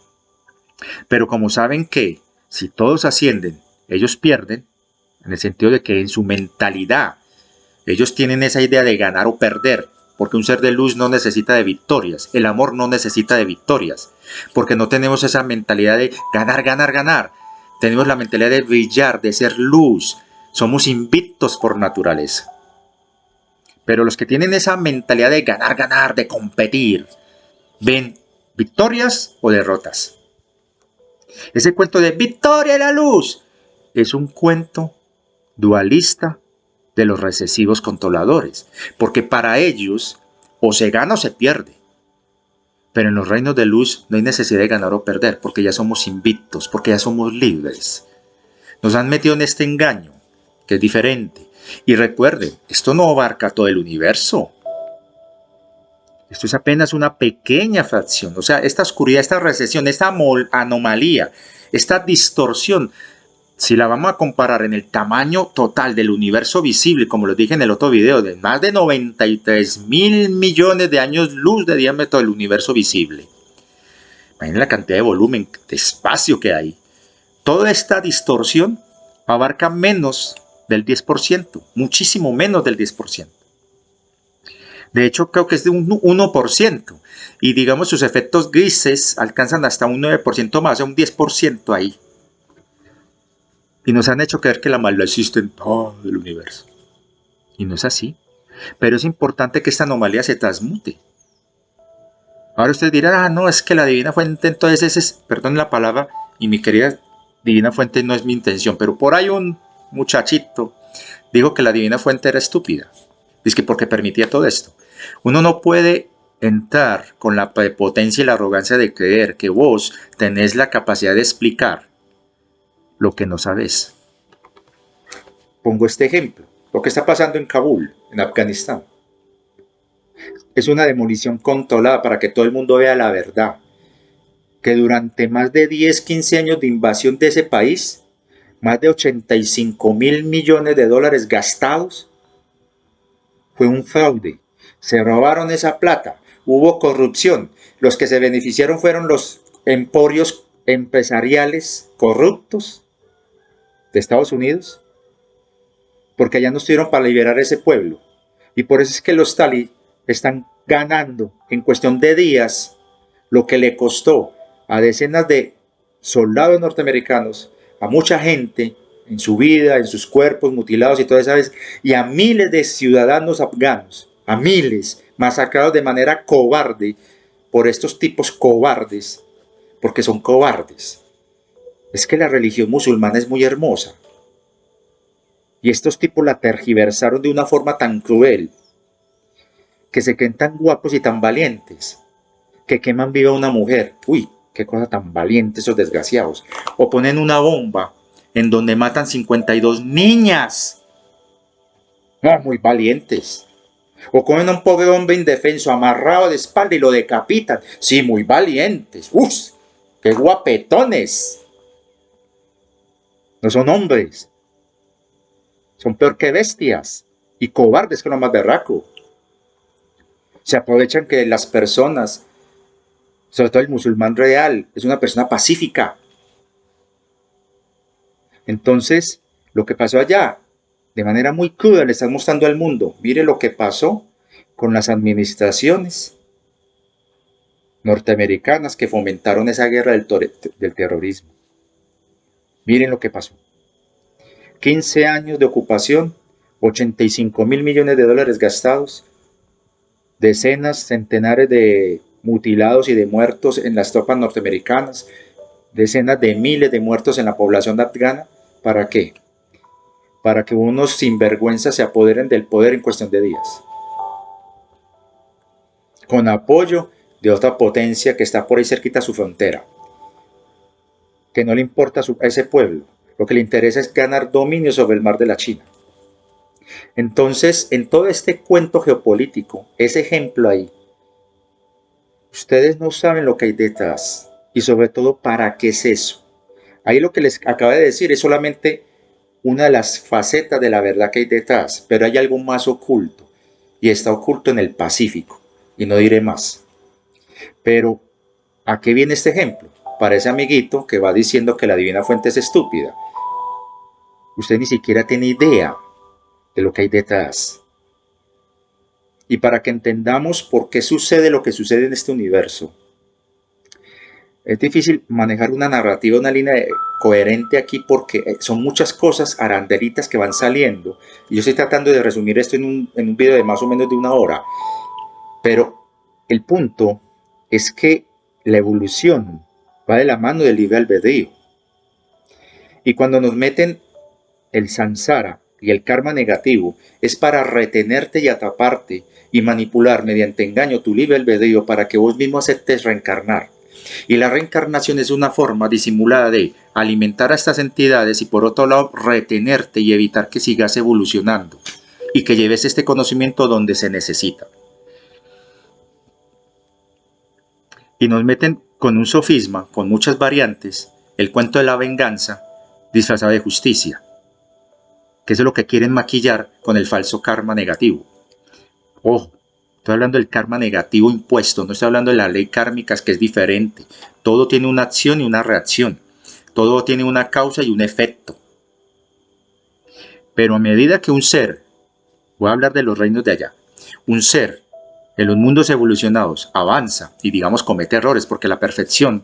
Speaker 1: Pero como saben que si todos ascienden, ellos pierden, en el sentido de que en su mentalidad ellos tienen esa idea de ganar o perder, porque un ser de luz no necesita de victorias, el amor no necesita de victorias, porque no tenemos esa mentalidad de ganar, ganar, ganar. Tenemos la mentalidad de brillar, de ser luz. Somos invictos por naturaleza. Pero los que tienen esa mentalidad de ganar, ganar, de competir, ven victorias o derrotas. Ese cuento de victoria de la luz es un cuento dualista de los recesivos controladores, porque para ellos o se gana o se pierde. Pero en los reinos de luz no hay necesidad de ganar o perder, porque ya somos invictos, porque ya somos libres. Nos han metido en este engaño, que es diferente. Y recuerden, esto no abarca todo el universo. Esto es apenas una pequeña fracción. O sea, esta oscuridad, esta recesión, esta anomalía, esta distorsión, si la vamos a comparar en el tamaño total del universo visible, como lo dije en el otro video, de más de 93.000 millones de años luz de diámetro del universo visible. Imaginen la cantidad de volumen, de espacio que hay. Toda esta distorsión abarca menos del 10%, muchísimo menos del 10%. De hecho, creo que es de un 1%. Y digamos, sus efectos grises alcanzan hasta un 9% más, o sea, un 10% ahí. Y nos han hecho creer que la maldad existe en todo el universo. Y no es así. Pero es importante que esta anomalía se transmute. Ahora ustedes dirán, no, es que la divina fuente, entonces perdón la palabra, y mi querida divina fuente no es mi intención, pero por ahí un muchachito dijo que la divina fuente era estúpida. Es que porque permitía todo esto. Uno no puede entrar con la prepotencia y la arrogancia de creer que vos tenés la capacidad de explicar lo que no sabes. Pongo este ejemplo. Lo que está pasando en Kabul, en Afganistán. Es una demolición controlada para que todo el mundo vea la verdad. Que durante más de 10, 15 años de invasión de ese país, más de 85.000 millones de dólares gastados, fue un fraude. Se robaron esa plata. Hubo corrupción. Los que se beneficiaron fueron los emporios empresariales corruptos de Estados Unidos, porque allá no estuvieron para liberar a ese pueblo. Y por eso es que los talibán están ganando en cuestión de días lo que le costó a decenas de soldados norteamericanos, a mucha gente en su vida, en sus cuerpos mutilados y toda esa vez, y a miles de ciudadanos afganos, a miles masacrados de manera cobarde por estos tipos cobardes, porque son cobardes. Es que la religión musulmana es muy hermosa. Y estos tipos la tergiversaron de una forma tan cruel, que se creen tan guapos y tan valientes, que queman viva a una mujer. Uy, qué cosa tan valiente esos desgraciados. O ponen una bomba en donde matan 52 niñas. No, muy valientes. O cogen a un pobre hombre indefenso amarrado de espalda y lo decapitan. Sí, muy valientes. ¡Uf! ¡Qué guapetones! No son hombres. Son peor que bestias. Y cobardes que lo más berraco. Se aprovechan que las personas, sobre todo el musulmán real, es una persona pacífica. Entonces, lo que pasó allá, de manera muy cruda, le están mostrando al mundo. Mire lo que pasó con las administraciones norteamericanas que fomentaron esa guerra del terrorismo. Miren lo que pasó. 15 años de ocupación, 85.000 millones de dólares gastados, decenas, centenares de mutilados y de muertos en las tropas norteamericanas, decenas de miles de muertos en la población afgana. ¿Para qué? Para que unos sinvergüenzas se apoderen del poder en cuestión de días. Con apoyo de otra potencia que está por ahí cerquita a su frontera. Que no le importa a ese pueblo. Lo que le interesa es ganar dominio sobre el mar de la China. Entonces, en todo este cuento geopolítico, ese ejemplo ahí, ustedes no saben lo que hay detrás. Y sobre todo, ¿para qué es eso? Ahí lo que les acabo de decir es solamente una de las facetas de la verdad que hay detrás, pero hay algo más oculto, y está oculto en el Pacífico, y no diré más. Pero, ¿a qué viene este ejemplo? para ese amiguito que va diciendo que la divina fuente es estúpida. Usted ni siquiera tiene idea de lo que hay detrás. Y para que entendamos por qué sucede lo que sucede en este universo, es difícil manejar una narrativa, una línea coherente aquí porque son muchas cosas arandelitas que van saliendo. Y yo estoy tratando de resumir esto en un video de más o menos de 1 hora. Pero el punto es que la evolución va de la mano del libre albedrío. Y cuando nos meten el samsara y el karma negativo, es para retenerte y atraparte y manipular mediante engaño tu libre albedrío para que vos mismo aceptes reencarnar. Y la reencarnación es una forma disimulada de alimentar a estas entidades y por otro lado retenerte y evitar que sigas evolucionando y que lleves este conocimiento donde se necesita. Y nos meten con un sofisma, con muchas variantes, el cuento de la venganza disfrazado de justicia, que eso es lo que quieren maquillar con el falso karma negativo. Ojo, estoy hablando del karma negativo impuesto, no estoy hablando de la ley kármica, que es diferente. Todo tiene una acción y una reacción. Todo tiene una causa y un efecto. Pero a medida que un ser, voy a hablar de los reinos de allá, un ser en los mundos evolucionados avanza y digamos comete errores, porque la perfección,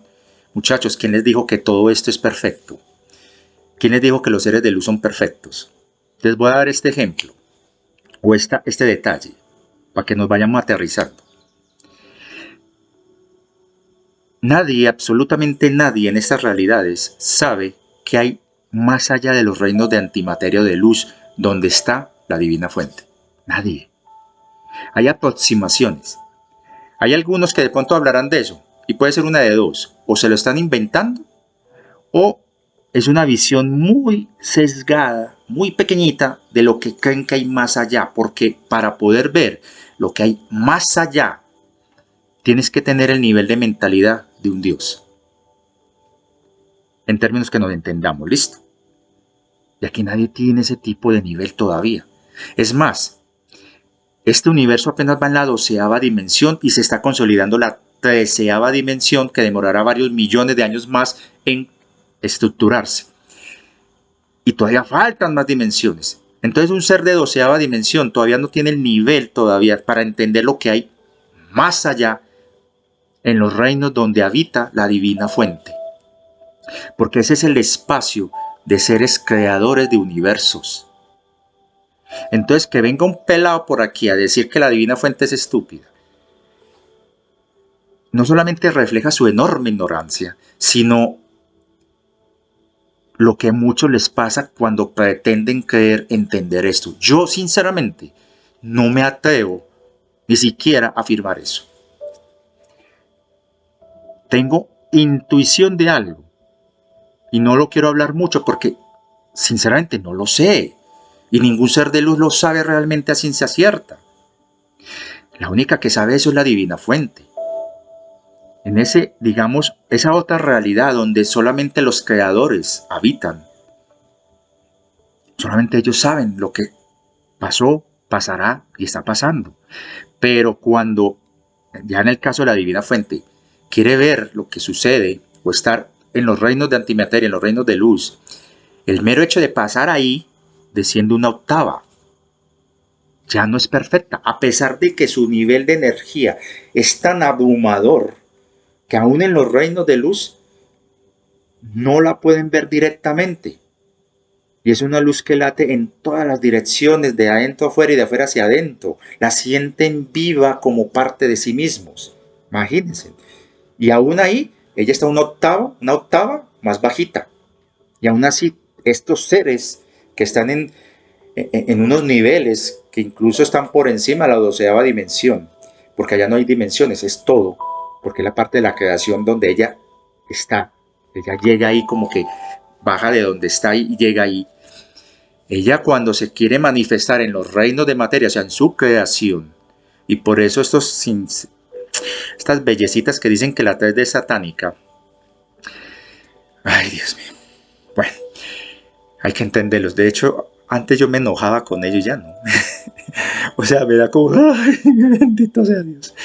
Speaker 1: muchachos, ¿quién les dijo que todo esto es perfecto? ¿Quién les dijo que los seres de luz son perfectos? Les voy a dar este ejemplo, o este detalle, para que nos vayamos aterrizando. Nadie, absolutamente nadie en estas realidades sabe que hay más allá de los reinos de antimateria o de luz, donde está la divina fuente. Nadie. Hay aproximaciones. Hay algunos que de pronto hablarán de eso, y puede ser una de dos, o se lo están inventando, o es una visión muy sesgada, muy pequeñita de lo que creen que hay más allá, porque para poder ver lo que hay más allá, tienes que tener el nivel de mentalidad de un Dios. En términos que nos entendamos, ¿listo? Y aquí nadie tiene ese tipo de nivel todavía. Es más, este universo apenas va en la 12ª dimensión y se está consolidando la 13ª dimensión, que demorará varios millones de años más en estructurarse. Y todavía faltan más dimensiones. Entonces un ser de 12ª dimensión todavía no tiene el nivel todavía para entender lo que hay más allá en los reinos donde habita la divina fuente. Porque ese es el espacio de seres creadores de universos. Entonces que venga un pelado por aquí a decir que la divina fuente es estúpida, no solamente refleja su enorme ignorancia, sino lo que a muchos les pasa cuando pretenden creer entender esto. Yo sinceramente no me atrevo ni siquiera a afirmar eso. Tengo intuición de algo y no lo quiero hablar mucho porque sinceramente no lo sé y ningún ser de luz lo sabe realmente a ciencia cierta. La única que sabe eso es la divina fuente. En ese, digamos, esa otra realidad donde solamente los creadores habitan. Solamente ellos saben lo que pasó, pasará y está pasando. Pero cuando, ya en el caso de la divina fuente, quiere ver lo que sucede o estar en los reinos de antimateria, en los reinos de luz, el mero hecho de pasar ahí desciende una octava. Ya no es perfecta, a pesar de que su nivel de energía es tan abrumador que aún en los reinos de luz no la pueden ver directamente. Y es una luz que late en todas las direcciones, de adentro a afuera y de afuera hacia adentro. La sienten viva como parte de sí mismos. Imagínense. Y aún ahí, ella está una octava más bajita. Y aún así, estos seres que están en unos niveles que incluso están por encima de la 12ª dimensión, porque allá no hay dimensiones, es todo, porque es la parte de la creación donde ella está. Ella llega ahí como que baja de donde está y llega ahí. Ella cuando se quiere manifestar en los reinos de materia, o sea, en su creación, y por eso estas bellecitas que dicen que la 3D es satánica. Ay, Dios mío. Bueno, hay que entenderlos. De hecho, antes yo me enojaba con ellos, ya no. O sea, me da como, ay, bendito sea Dios.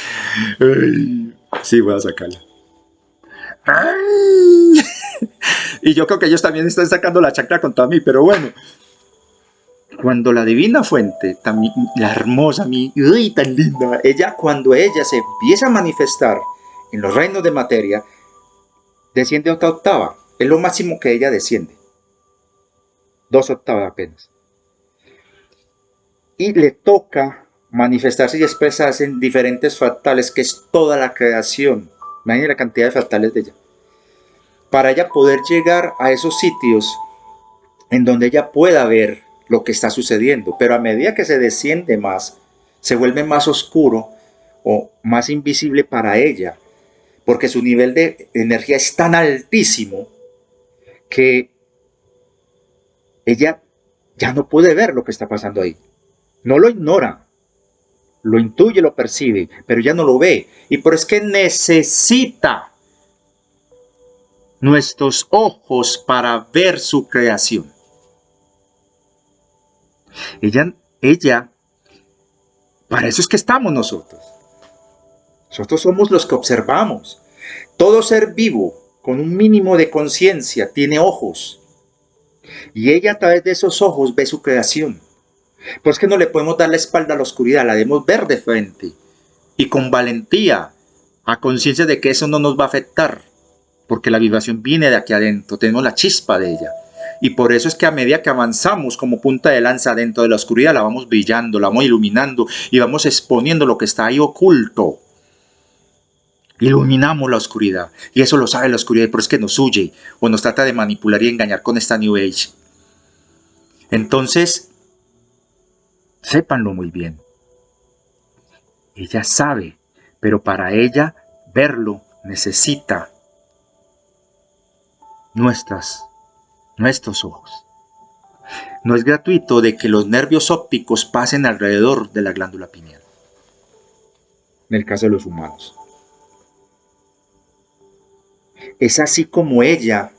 Speaker 1: Ay, sí, voy a sacarla. ¡Ay! Y yo creo que ellos también están sacando la chancla contra mí, pero bueno. Cuando la divina fuente, también, la hermosa, uy, tan linda, cuando ella se empieza a manifestar en los reinos de materia, desciende otra octava. Es lo máximo que ella desciende. 2 octavas apenas. Y le toca manifestarse y expresarse en diferentes fractales, que es toda la creación. Imagínense la cantidad de fractales de ella. Para ella poder llegar a esos sitios en donde ella pueda ver lo que está sucediendo. Pero a medida que se desciende más, se vuelve más oscuro o más invisible para ella, porque su nivel de energía es tan altísimo que ella ya no puede ver lo que está pasando ahí. No lo ignora, lo intuye, lo percibe, pero ya no lo ve. Y por eso es que necesita nuestros ojos para ver su creación. Ella, para eso es que estamos nosotros. Nosotros somos los que observamos. Todo ser vivo con un mínimo de conciencia tiene ojos. Y ella a través de esos ojos ve su creación. Pues que no le podemos dar la espalda a la oscuridad, la debemos ver de frente. Y con valentía, a conciencia de que eso no nos va a afectar. Porque la vibración viene de aquí adentro, tenemos la chispa de ella. Y por eso es que a medida que avanzamos como punta de lanza dentro de la oscuridad, la vamos brillando, la vamos iluminando y vamos exponiendo lo que está ahí oculto. Iluminamos la oscuridad. Y eso lo sabe la oscuridad, y por eso es que nos huye o nos trata de manipular y engañar con esta New Age. Entonces, sépanlo muy bien. Ella sabe, pero para ella verlo necesita nuestros ojos. No es gratuito de que los nervios ópticos pasen alrededor de la glándula pineal. En el caso de los humanos. Es así como ella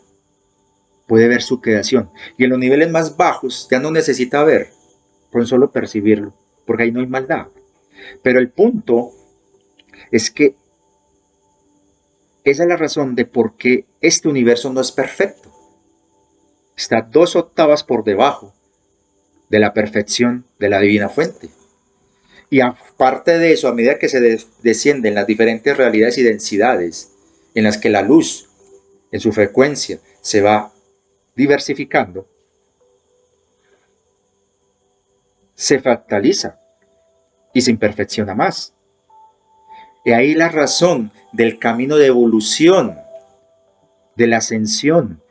Speaker 1: puede ver su creación. Y en los niveles más bajos ya no necesita ver, con solo percibirlo, porque ahí no hay maldad. Pero el punto es que esa es la razón de por qué este universo no es perfecto. Está 2 octavas por debajo de la perfección de la divina fuente. Y aparte de eso, a medida que se descienden las diferentes realidades y densidades en las que la luz, en su frecuencia, se va diversificando, se fractaliza y se imperfecciona más. Y ahí la razón del camino de evolución, de la ascensión.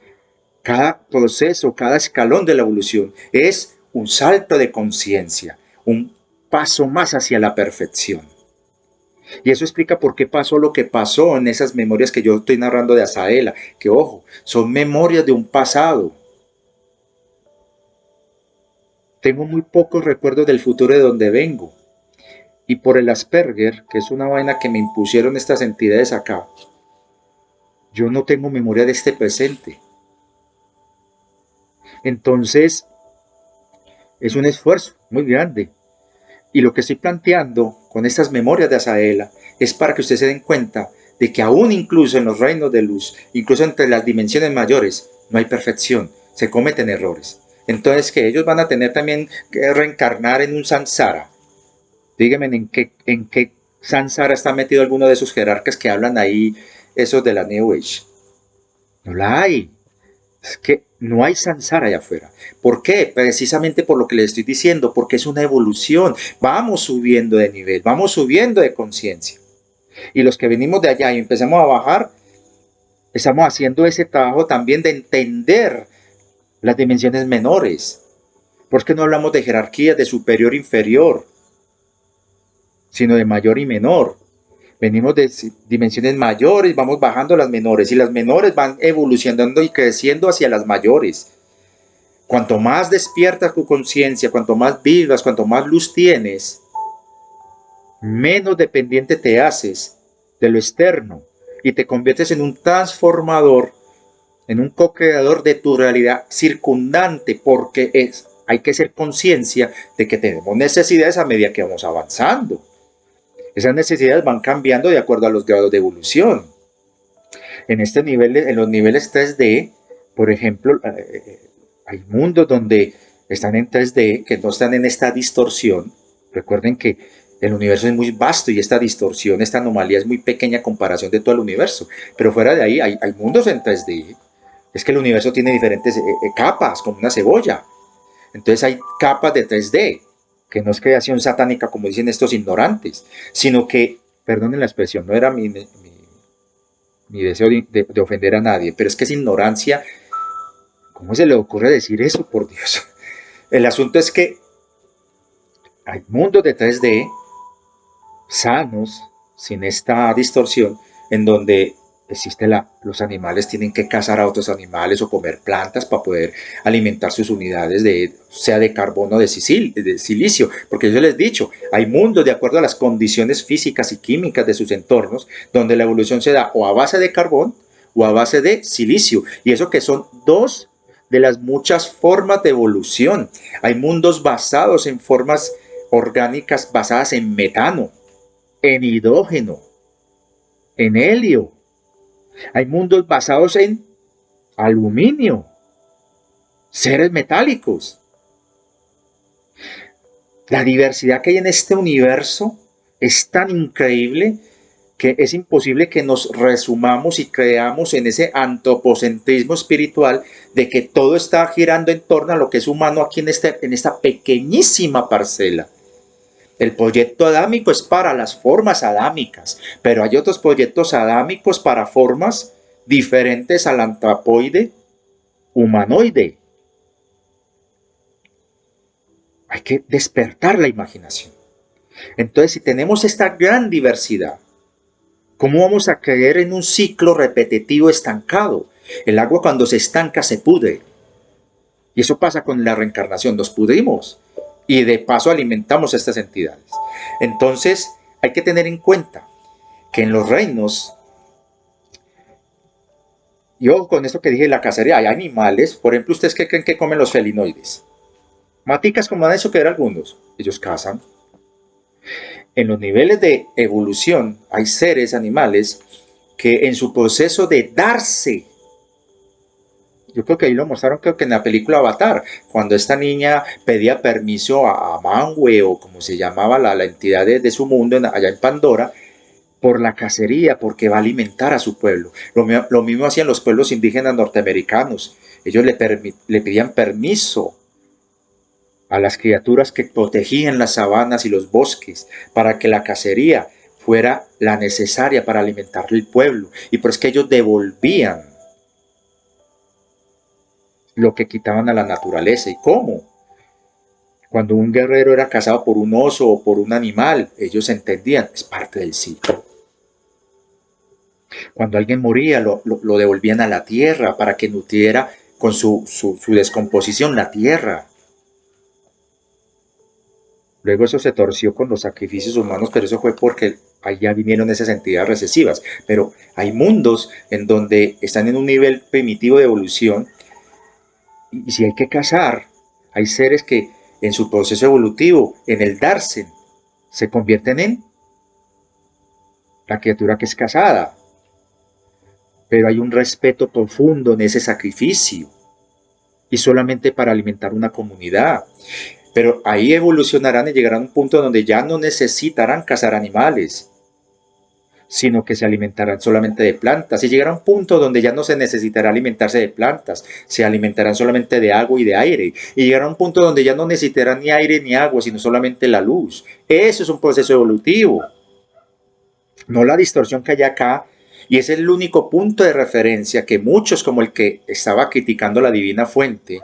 Speaker 1: Cada proceso, cada escalón de la evolución es un salto de conciencia, un paso más hacia la perfección. Y eso explica por qué pasó lo que pasó en esas memorias que yo estoy narrando de Azaela, que ojo, son memorias de un pasado. Tengo muy pocos recuerdos del futuro de donde vengo. Y por el Asperger, que es una vaina que me impusieron estas entidades acá, yo no tengo memoria de este presente. Entonces, es un esfuerzo muy grande. Y lo que estoy planteando con estas memorias de Azaela es para que ustedes se den cuenta de que aún incluso en los reinos de luz, incluso entre las dimensiones mayores, no hay perfección, se cometen errores. Entonces que ellos van a tener también que reencarnar en un samsara. Díganme en qué samsara está metido alguno de esos jerarcas que hablan ahí, esos de la New Age. No la hay. Es que no hay samsara allá afuera. ¿Por qué? Precisamente por lo que les estoy diciendo, porque es una evolución. Vamos subiendo de nivel, vamos subiendo de conciencia. Y los que venimos de allá y empezamos a bajar, estamos haciendo ese trabajo también de entender las dimensiones menores. Porque no hablamos de jerarquías de superior e inferior, sino de mayor y menor. Venimos de dimensiones mayores, vamos bajando las menores y las menores van evolucionando y creciendo hacia las mayores. Cuanto más despiertas tu conciencia, cuanto más vivas, cuanto más luz tienes, menos dependiente te haces de lo externo y te conviertes en un transformador, en un co-creador de tu realidad circundante, porque hay que ser conciencia de que tenemos necesidades a medida que vamos avanzando. Esas necesidades van cambiando de acuerdo a los grados de evolución. En este nivel, en los niveles 3D, por ejemplo, hay mundos donde están en 3D, que no están en esta distorsión. Recuerden que el universo es muy vasto y esta distorsión, esta anomalía es muy pequeña a comparación de todo el universo. Pero fuera de ahí hay mundos en 3D. Es que el universo tiene diferentes capas, como una cebolla. Entonces hay capas de 3D, que no es creación satánica como dicen estos ignorantes, sino que, perdonen la expresión, no era mi deseo de ofender a nadie, pero es que es ignorancia. ¿Cómo se le ocurre decir eso, por Dios? El asunto es que hay mundos de 3D sanos, sin esta distorsión, en donde existe los animales tienen que cazar a otros animales o comer plantas para poder alimentar sus unidades, sea de carbono o de silicio, porque yo les he dicho, hay mundos de acuerdo a las condiciones físicas y químicas de sus entornos, donde la evolución se da o a base de carbón o a base de silicio, y eso que son dos de las muchas formas de evolución. Hay mundos basados en formas orgánicas basadas en metano, en hidrógeno, en helio. Hay mundos basados en aluminio, seres metálicos. La diversidad que hay en este universo es tan increíble que es imposible que nos resumamos y creamos en ese antropocentrismo espiritual de que todo está girando en torno a lo que es humano aquí en esta pequeñísima parcela. El proyecto adámico es para las formas adámicas, pero hay otros proyectos adámicos para formas diferentes al antropoide humanoide. Hay que despertar la imaginación. Entonces, si tenemos esta gran diversidad, ¿cómo vamos a caer en un ciclo repetitivo estancado? El agua cuando se estanca se pudre. Y eso pasa con la reencarnación, nos pudrimos. Y de paso alimentamos a estas entidades. Entonces, hay que tener en cuenta que en los reinos, yo con esto que dije, la cacería, hay animales, por ejemplo, ¿ustedes qué creen que comen los felinoides? Maticas como han hecho que ver algunos, ellos cazan. En los niveles de evolución hay seres animales que en su proceso de darse, yo creo que ahí lo mostraron, creo que en la película Avatar, cuando esta niña pedía permiso a Manwë, o como se llamaba la entidad de su mundo allá en Pandora, por la cacería, porque va a alimentar a su pueblo. Lo mismo hacían los pueblos indígenas norteamericanos. Ellos le pedían permiso a las criaturas que protegían las sabanas y los bosques para que la cacería fuera la necesaria para alimentar el pueblo. Y por eso es que ellos devolvían lo que quitaban a la naturaleza. ¿Y cómo? Cuando un guerrero era cazado por un oso o por un animal, ellos entendían, es parte del ciclo. Cuando alguien moría, lo devolvían a la tierra para que nutriera con su descomposición la tierra. Luego eso se torció con los sacrificios humanos, pero eso fue porque allá vinieron esas entidades recesivas. Pero hay mundos en donde están en un nivel primitivo de evolución, y si hay que cazar, hay seres que en su proceso evolutivo, en el darse, se convierten en la criatura que es cazada. Pero hay un respeto profundo en ese sacrificio, y solamente para alimentar una comunidad. Pero ahí evolucionarán y llegarán a un punto donde ya no necesitarán cazar animales, sino que se alimentarán solamente de plantas. Y llegará un punto donde ya no se necesitará alimentarse de plantas, se alimentarán solamente de agua y de aire. Y llegará un punto donde ya no necesitarán ni aire ni agua, sino solamente la luz. Eso es un proceso evolutivo, no la distorsión que hay acá. Y es el único punto de referencia que muchos, como el que estaba criticando la divina fuente,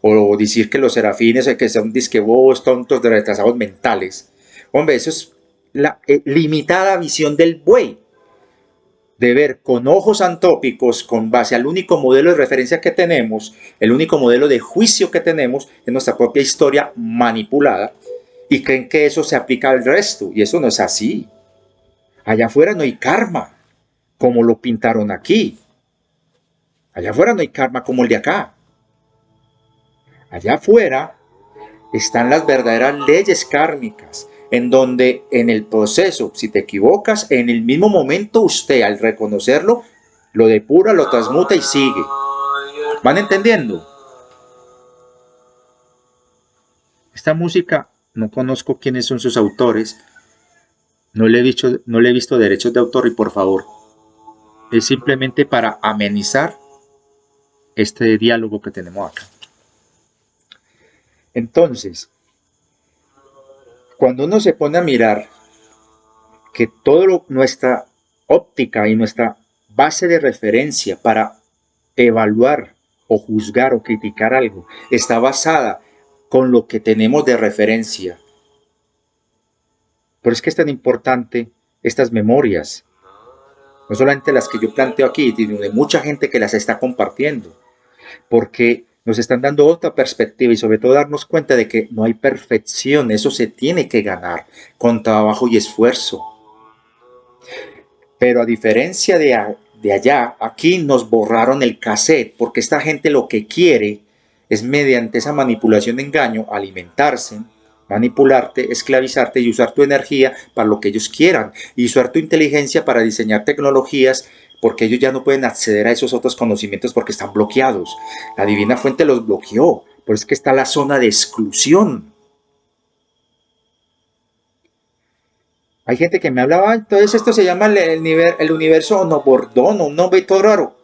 Speaker 1: o decir que los serafines que son disquebobos, tontos, de retrasados mentales. Hombre, eso es la limitada visión del buey, de ver con ojos antrópicos, con base al único modelo de referencia que tenemos, el único modelo de juicio que tenemos en nuestra propia historia manipulada, y creen que eso se aplica al resto, y eso no es así. Allá afuera no hay karma, como lo pintaron aquí. Allá afuera no hay karma como el de acá. Allá afuera están las verdaderas leyes kármicas, en donde en el proceso, si te equivocas, en el mismo momento usted, al reconocerlo, lo depura, lo transmuta y sigue. ¿Van entendiendo? Esta música, no conozco quiénes son sus autores, no le he visto derechos de autor y por favor, es simplemente para amenizar este diálogo que tenemos acá. Entonces, cuando uno se pone a mirar que nuestra óptica y nuestra base de referencia para evaluar o juzgar o criticar algo está basada con lo que tenemos de referencia. Por eso es que es tan importante estas memorias, no solamente las que yo planteo aquí, sino de mucha gente que las está compartiendo, porque nos están dando otra perspectiva y sobre todo darnos cuenta de que no hay perfección, eso se tiene que ganar con trabajo y esfuerzo. Pero a diferencia de allá, aquí nos borraron el cassette, porque esta gente lo que quiere es mediante esa manipulación de engaño alimentarse, manipularte, esclavizarte y usar tu energía para lo que ellos quieran y usar tu inteligencia para diseñar tecnologías porque ellos ya no pueden acceder a esos otros conocimientos porque están bloqueados. La divina fuente los bloqueó, por eso es que está la zona de exclusión. Hay gente que me hablaba, entonces esto se llama el universo Onobordono, un nombre todo raro.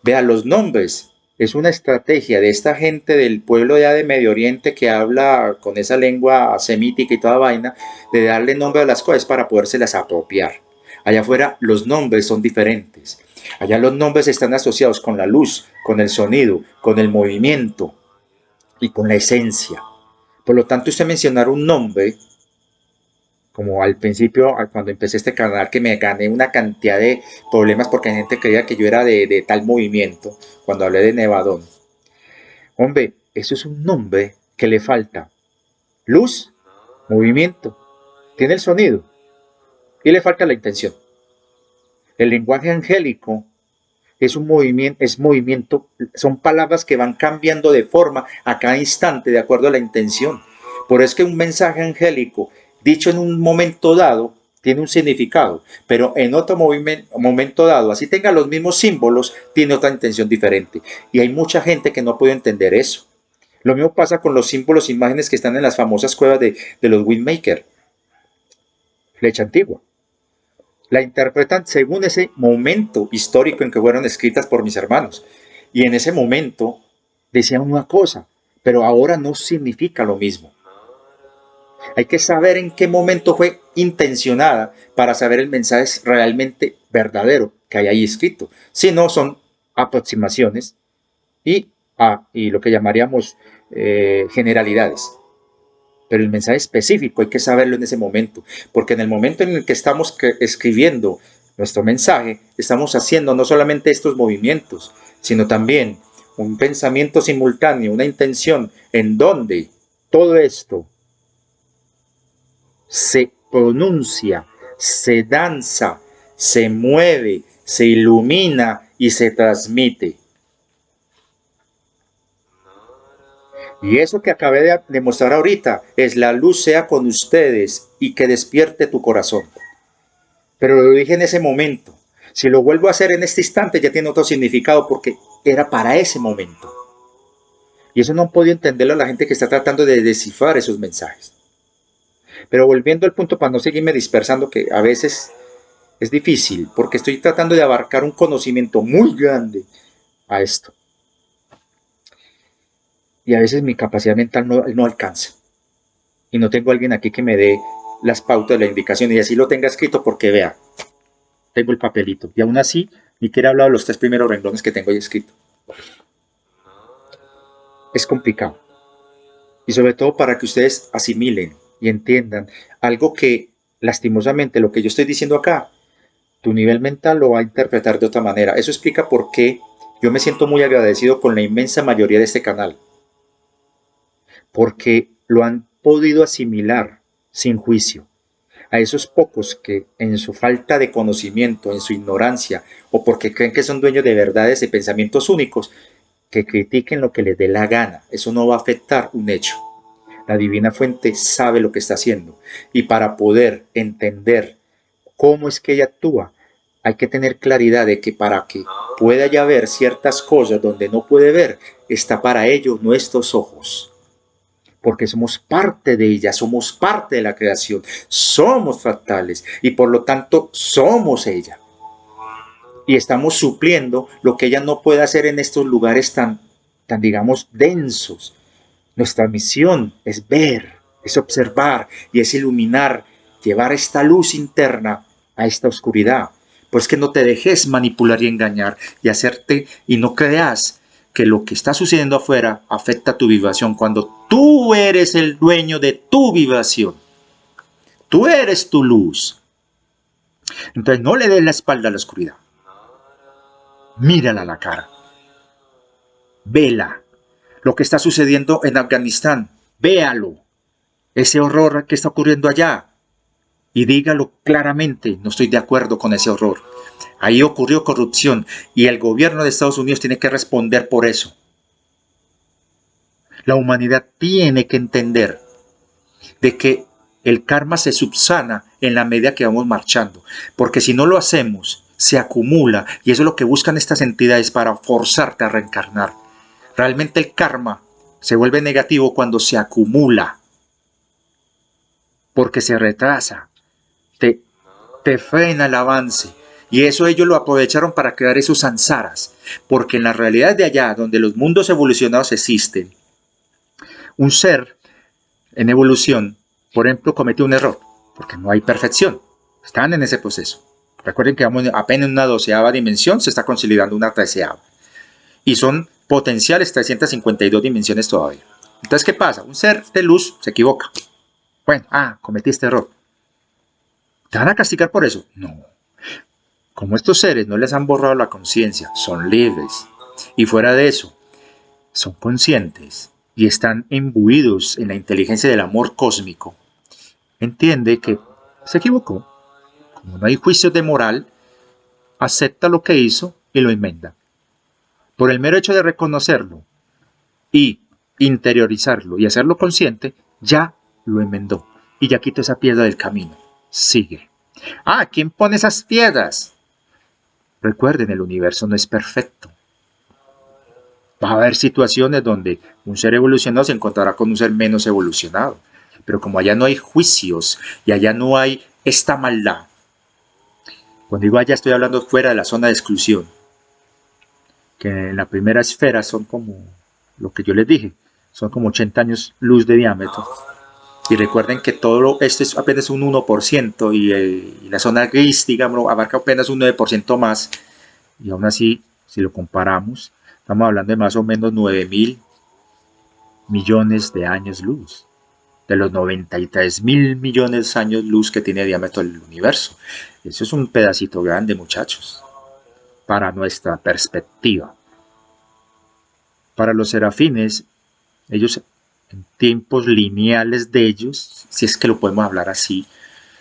Speaker 1: Vean, los nombres es una estrategia de esta gente del pueblo ya de Medio Oriente que habla con esa lengua semítica y toda vaina, de darle nombre a las cosas para podérselas apropiar. Allá afuera los nombres son diferentes. Allá los nombres están asociados con la luz, con el sonido, con el movimiento y con la esencia. Por lo tanto, usted mencionar un nombre, como al principio, cuando empecé este canal, que me gané una cantidad de problemas porque la gente creía que yo era de tal movimiento, cuando hablé de Nevadón. Hombre, eso es un nombre que le falta luz, movimiento, tiene el sonido y le falta la intención. El lenguaje angélico es movimiento, son palabras que van cambiando de forma a cada instante de acuerdo a la intención. Por eso es que un mensaje angélico dicho en un momento dado tiene un significado, pero en otro momento dado, así tenga los mismos símbolos, tiene otra intención diferente. Y hay mucha gente que no puede entender eso. Lo mismo pasa con los símbolos, imágenes que están en las famosas cuevas de los Windmaker, flecha antigua. La interpretan según ese momento histórico en que fueron escritas por mis hermanos. Y en ese momento decían una cosa, pero ahora no significa lo mismo. Hay que saber en qué momento fue intencionada para saber el mensaje realmente verdadero que hay ahí escrito. Si no, son aproximaciones y lo que llamaríamos generalidades. Pero el mensaje específico hay que saberlo en ese momento, porque en el momento en el que estamos escribiendo nuestro mensaje, estamos haciendo no solamente estos movimientos, sino también un pensamiento simultáneo, una intención en donde todo esto se pronuncia, se danza, se mueve, se ilumina y se transmite. Y eso que acabé de demostrar ahorita es la luz sea con ustedes y que despierte tu corazón. Pero lo dije en ese momento. Si lo vuelvo a hacer en este instante ya tiene otro significado porque era para ese momento. Y eso no han podido entenderlo a la gente que está tratando de descifrar esos mensajes. Pero volviendo al punto para no seguirme dispersando, que a veces es difícil porque estoy tratando de abarcar un conocimiento muy grande a esto. Y a veces mi capacidad mental no alcanza. Y no tengo a alguien aquí que me dé las pautas de la indicación y así lo tenga escrito porque vea, tengo el papelito. Y aún así, ni siquiera he hablado de los 3 primeros renglones que tengo ahí escrito. Es complicado. Y sobre todo para que ustedes asimilen y entiendan algo que lastimosamente lo que yo estoy diciendo acá, tu nivel mental lo va a interpretar de otra manera. Eso explica por qué yo me siento muy agradecido con la inmensa mayoría de este canal. Porque lo han podido asimilar sin juicio. A esos pocos que en su falta de conocimiento, en su ignorancia, o porque creen que son dueños de verdades y pensamientos únicos, que critiquen lo que les dé la gana. Eso no va a afectar un hecho. La divina fuente sabe lo que está haciendo. Y para poder entender cómo es que ella actúa, hay que tener claridad de que para que pueda ya ver ciertas cosas donde no puede ver, está para ello nuestros ojos. Porque somos parte de ella, somos parte de la creación, somos fractales y por lo tanto somos ella. Y estamos supliendo lo que ella no puede hacer en estos lugares tan digamos, densos. Nuestra misión es ver, es observar y es iluminar, llevar esta luz interna a esta oscuridad. Pues que no te dejes manipular y engañar y hacerte y no creas que lo que está sucediendo afuera afecta tu vibración cuando tú eres el dueño de tu vibración. Tú eres tu luz. Entonces no le des la espalda a la oscuridad. Mírala a la cara. Vela. Lo que está sucediendo en Afganistán, véalo. Ese horror que está ocurriendo allá. Y dígalo claramente, no estoy de acuerdo con ese horror. Ahí ocurrió corrupción y el gobierno de Estados Unidos tiene que responder por eso. La humanidad tiene que entender de que el karma se subsana en la medida que vamos marchando, porque si no lo hacemos, se acumula y eso es lo que buscan estas entidades para forzarte a reencarnar. Realmente el karma se vuelve negativo cuando se acumula, porque se retrasa, te frena el avance. Y eso ellos lo aprovecharon para crear esos samsaras, porque en la realidad de allá, donde los mundos evolucionados existen, un ser en evolución, por ejemplo, cometió un error, porque no hay perfección. Están en ese proceso. Recuerden que vamos apenas en una 12ª dimensión, se está consolidando una 13ª. Y son potenciales 352 dimensiones todavía. Entonces, ¿qué pasa? Un ser de luz se equivoca. Bueno, cometí este error. ¿Te van a castigar por eso? No. Como estos seres no les han borrado la conciencia, son libres. Y fuera de eso, son conscientes y están imbuidos en la inteligencia del amor cósmico. Entiende que se equivocó. Como no hay juicios de moral, acepta lo que hizo y lo enmenda. Por el mero hecho de reconocerlo y interiorizarlo y hacerlo consciente, ya lo enmendó y ya quitó esa piedra del camino. Sigue. ¿Quién pone esas piedras? Recuerden, el universo no es perfecto. Va a haber situaciones donde un ser evolucionado se encontrará con un ser menos evolucionado. Pero como allá no hay juicios y allá no hay esta maldad, cuando digo allá estoy hablando fuera de la zona de exclusión, que en la primera esfera son como lo que yo les dije, son como 80 años luz de diámetro. Y recuerden que todo esto es apenas un 1% y la zona gris, digamos, abarca apenas un 9% más. Y aún así, si lo comparamos, estamos hablando de más o menos 9.000 millones de años luz. De los 93.000 millones de años luz que tiene diámetro el universo. Eso es un pedacito grande, muchachos, para nuestra perspectiva. Para los serafines, ellos en tiempos lineales de ellos, si es que lo podemos hablar así,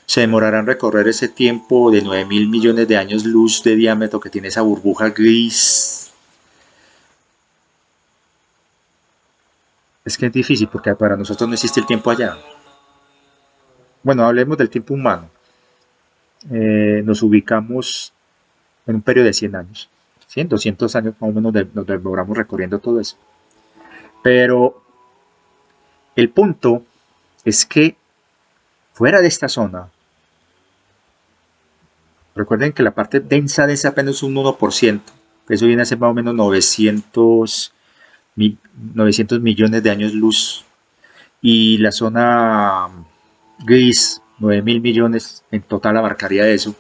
Speaker 1: se demorarán recorrer ese tiempo de 9.000 millones de años luz de diámetro que tiene esa burbuja gris. Es que es difícil porque para nosotros no existe el tiempo allá. Bueno, hablemos del tiempo humano. Nos ubicamos en un periodo de 100 años. 100, 200 años más o menos nos demoramos recorriendo todo eso. Pero el punto es que fuera de esta zona, recuerden que la parte densa es apenas un 1%, eso viene a ser más o menos 900 millones de años luz, y la zona gris, 9.000 millones en total abarcaría eso,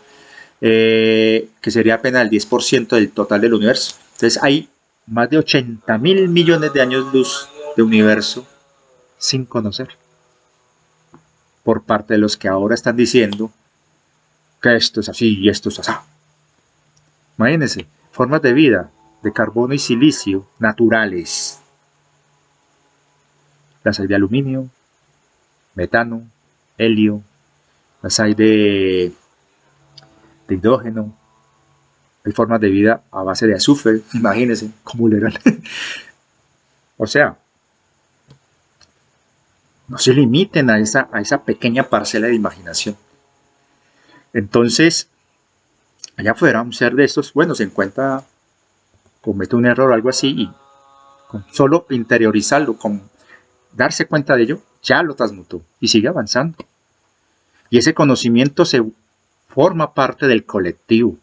Speaker 1: que sería apenas el 10% del total del universo. Entonces hay más de 80.000 millones de años luz de universo sin conocer, por parte de los que ahora están diciendo que esto es así y esto es así. Imagínense, formas de vida de carbono y silicio naturales. Las hay de aluminio, metano, helio, las hay de hidrógeno. Hay formas de vida a base de azufre, imagínense cómo le eran. O sea, no se limiten a esa pequeña parcela de imaginación. Entonces, allá afuera un ser de estos, bueno, se encuentra, comete un error o algo así y con solo interiorizarlo, con darse cuenta de ello, ya lo transmutó y sigue avanzando. Y ese conocimiento se forma parte del colectivo.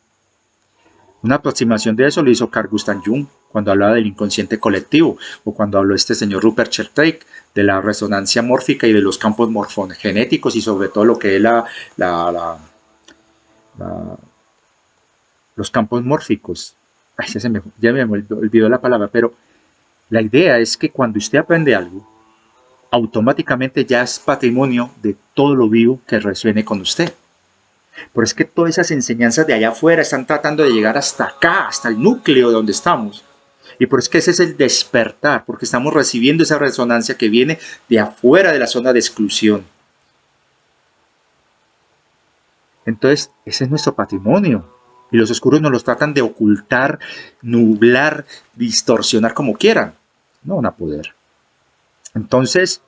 Speaker 1: Una aproximación de eso lo hizo Carl Gustav Jung cuando hablaba del inconsciente colectivo, o cuando habló este señor Rupert Sheldrake de la resonancia mórfica y de los campos morfogenéticos, y sobre todo lo que es la, los campos mórficos. Ay, ya me olvidó la palabra, pero la idea es que cuando usted aprende algo, automáticamente ya es patrimonio de todo lo vivo que resuene con usted. Pero es que todas esas enseñanzas de allá afuera están tratando de llegar hasta acá, hasta el núcleo donde estamos. Y por eso es que ese es el despertar, porque estamos recibiendo esa resonancia que viene de afuera de la zona de exclusión. Entonces, ese es nuestro patrimonio. Y los oscuros nos los tratan de ocultar, nublar, distorsionar como quieran. No van a poder. Entonces,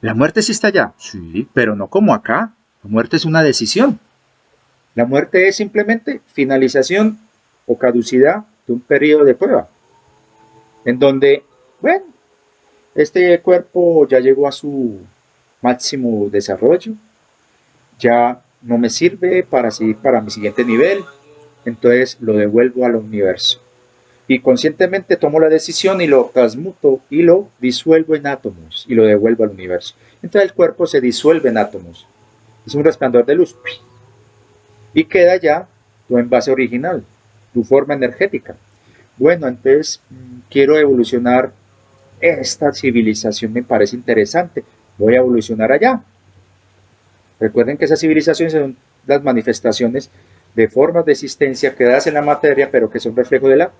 Speaker 1: ¿la muerte sí está allá? Sí, pero no como acá. La muerte es una decisión. La muerte es simplemente finalización o caducidad de un periodo de prueba, en donde, bueno, este cuerpo ya llegó a su máximo desarrollo, ya no me sirve para seguir para mi siguiente nivel, entonces lo devuelvo al universo. Y conscientemente tomo la decisión y lo transmuto y lo disuelvo en átomos y lo devuelvo al universo. Entonces el cuerpo se disuelve en átomos. Es un resplandor de luz. Y queda ya tu envase original, tu forma energética. Bueno, entonces quiero evolucionar. Esta civilización me parece interesante. Voy a evolucionar allá. Recuerden que esas civilizaciones son las manifestaciones de formas de existencia creadas en la materia, pero que son reflejo de la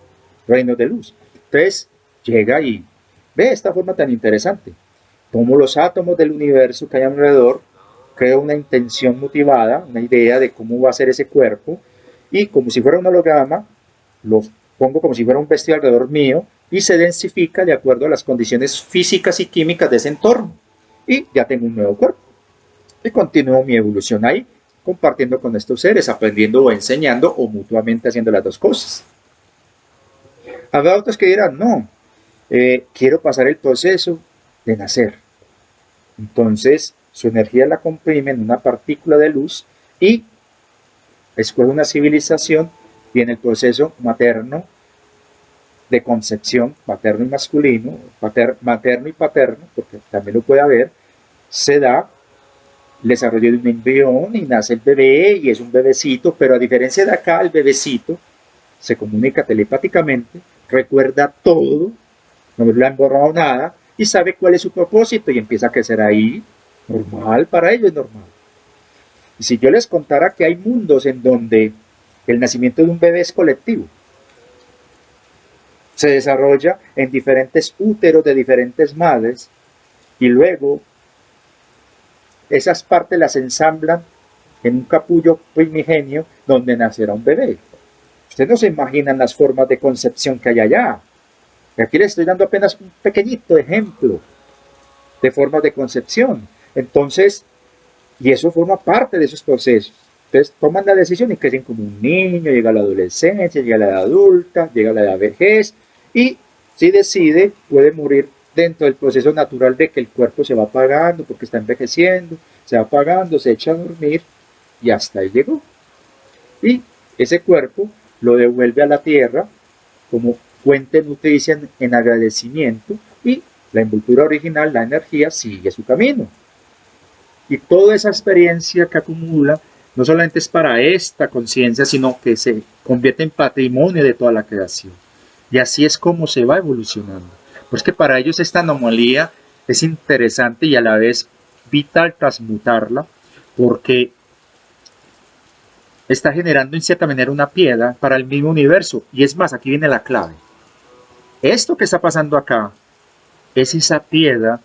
Speaker 1: reino de luz. Entonces, llega y ve esta forma tan interesante. Tomo los átomos del universo que hay alrededor, creo una intención motivada, una idea de cómo va a ser ese cuerpo, y como si fuera un holograma, lo pongo como si fuera un vestido alrededor mío, y se densifica de acuerdo a las condiciones físicas y químicas de ese entorno. Y ya tengo un nuevo cuerpo. Y continúo mi evolución ahí, compartiendo con estos seres, aprendiendo o enseñando, o mutuamente haciendo las dos cosas. Habrá otros que dirán, no, quiero pasar el proceso de nacer. Entonces, su energía la comprime en una partícula de luz y escoge una civilización y en el proceso materno de concepción, materno y masculino, materno y paterno, porque también lo puede haber, se da el desarrollo de un embrión y nace el bebé y es un bebecito, pero a diferencia de acá, el bebecito se comunica telepáticamente, recuerda todo, no le han borrado nada y sabe cuál es su propósito y empieza a crecer ahí, normal, para ellos es normal. Y si yo les contara que hay mundos en donde el nacimiento de un bebé es colectivo, se desarrolla en diferentes úteros de diferentes madres y luego esas partes las ensamblan en un capullo primigenio donde nacerá un bebé. Ustedes no se imaginan las formas de concepción que hay allá. Y aquí les estoy dando apenas un pequeñito ejemplo de formas de concepción. Entonces, y eso forma parte de esos procesos. Entonces, toman la decisión y crecen como un niño, llega a la adolescencia, llega a la edad adulta, llega a la edad vejez, y si decide, puede morir dentro del proceso natural de que el cuerpo se va apagando porque está envejeciendo, se va apagando, se echa a dormir, y hasta ahí llegó. Y ese cuerpo lo devuelve a la tierra como fuente nutricia en agradecimiento y la envoltura original, la energía, sigue su camino. Y toda esa experiencia que acumula no solamente es para esta conciencia, sino que se convierte en patrimonio de toda la creación. Y así es como se va evolucionando. Pues que para ellos esta anomalía es interesante y a la vez vital transmutarla, porque está generando en cierta manera una piedra para el mismo universo. Y es más, aquí viene la clave. Esto que está pasando acá es esa piedra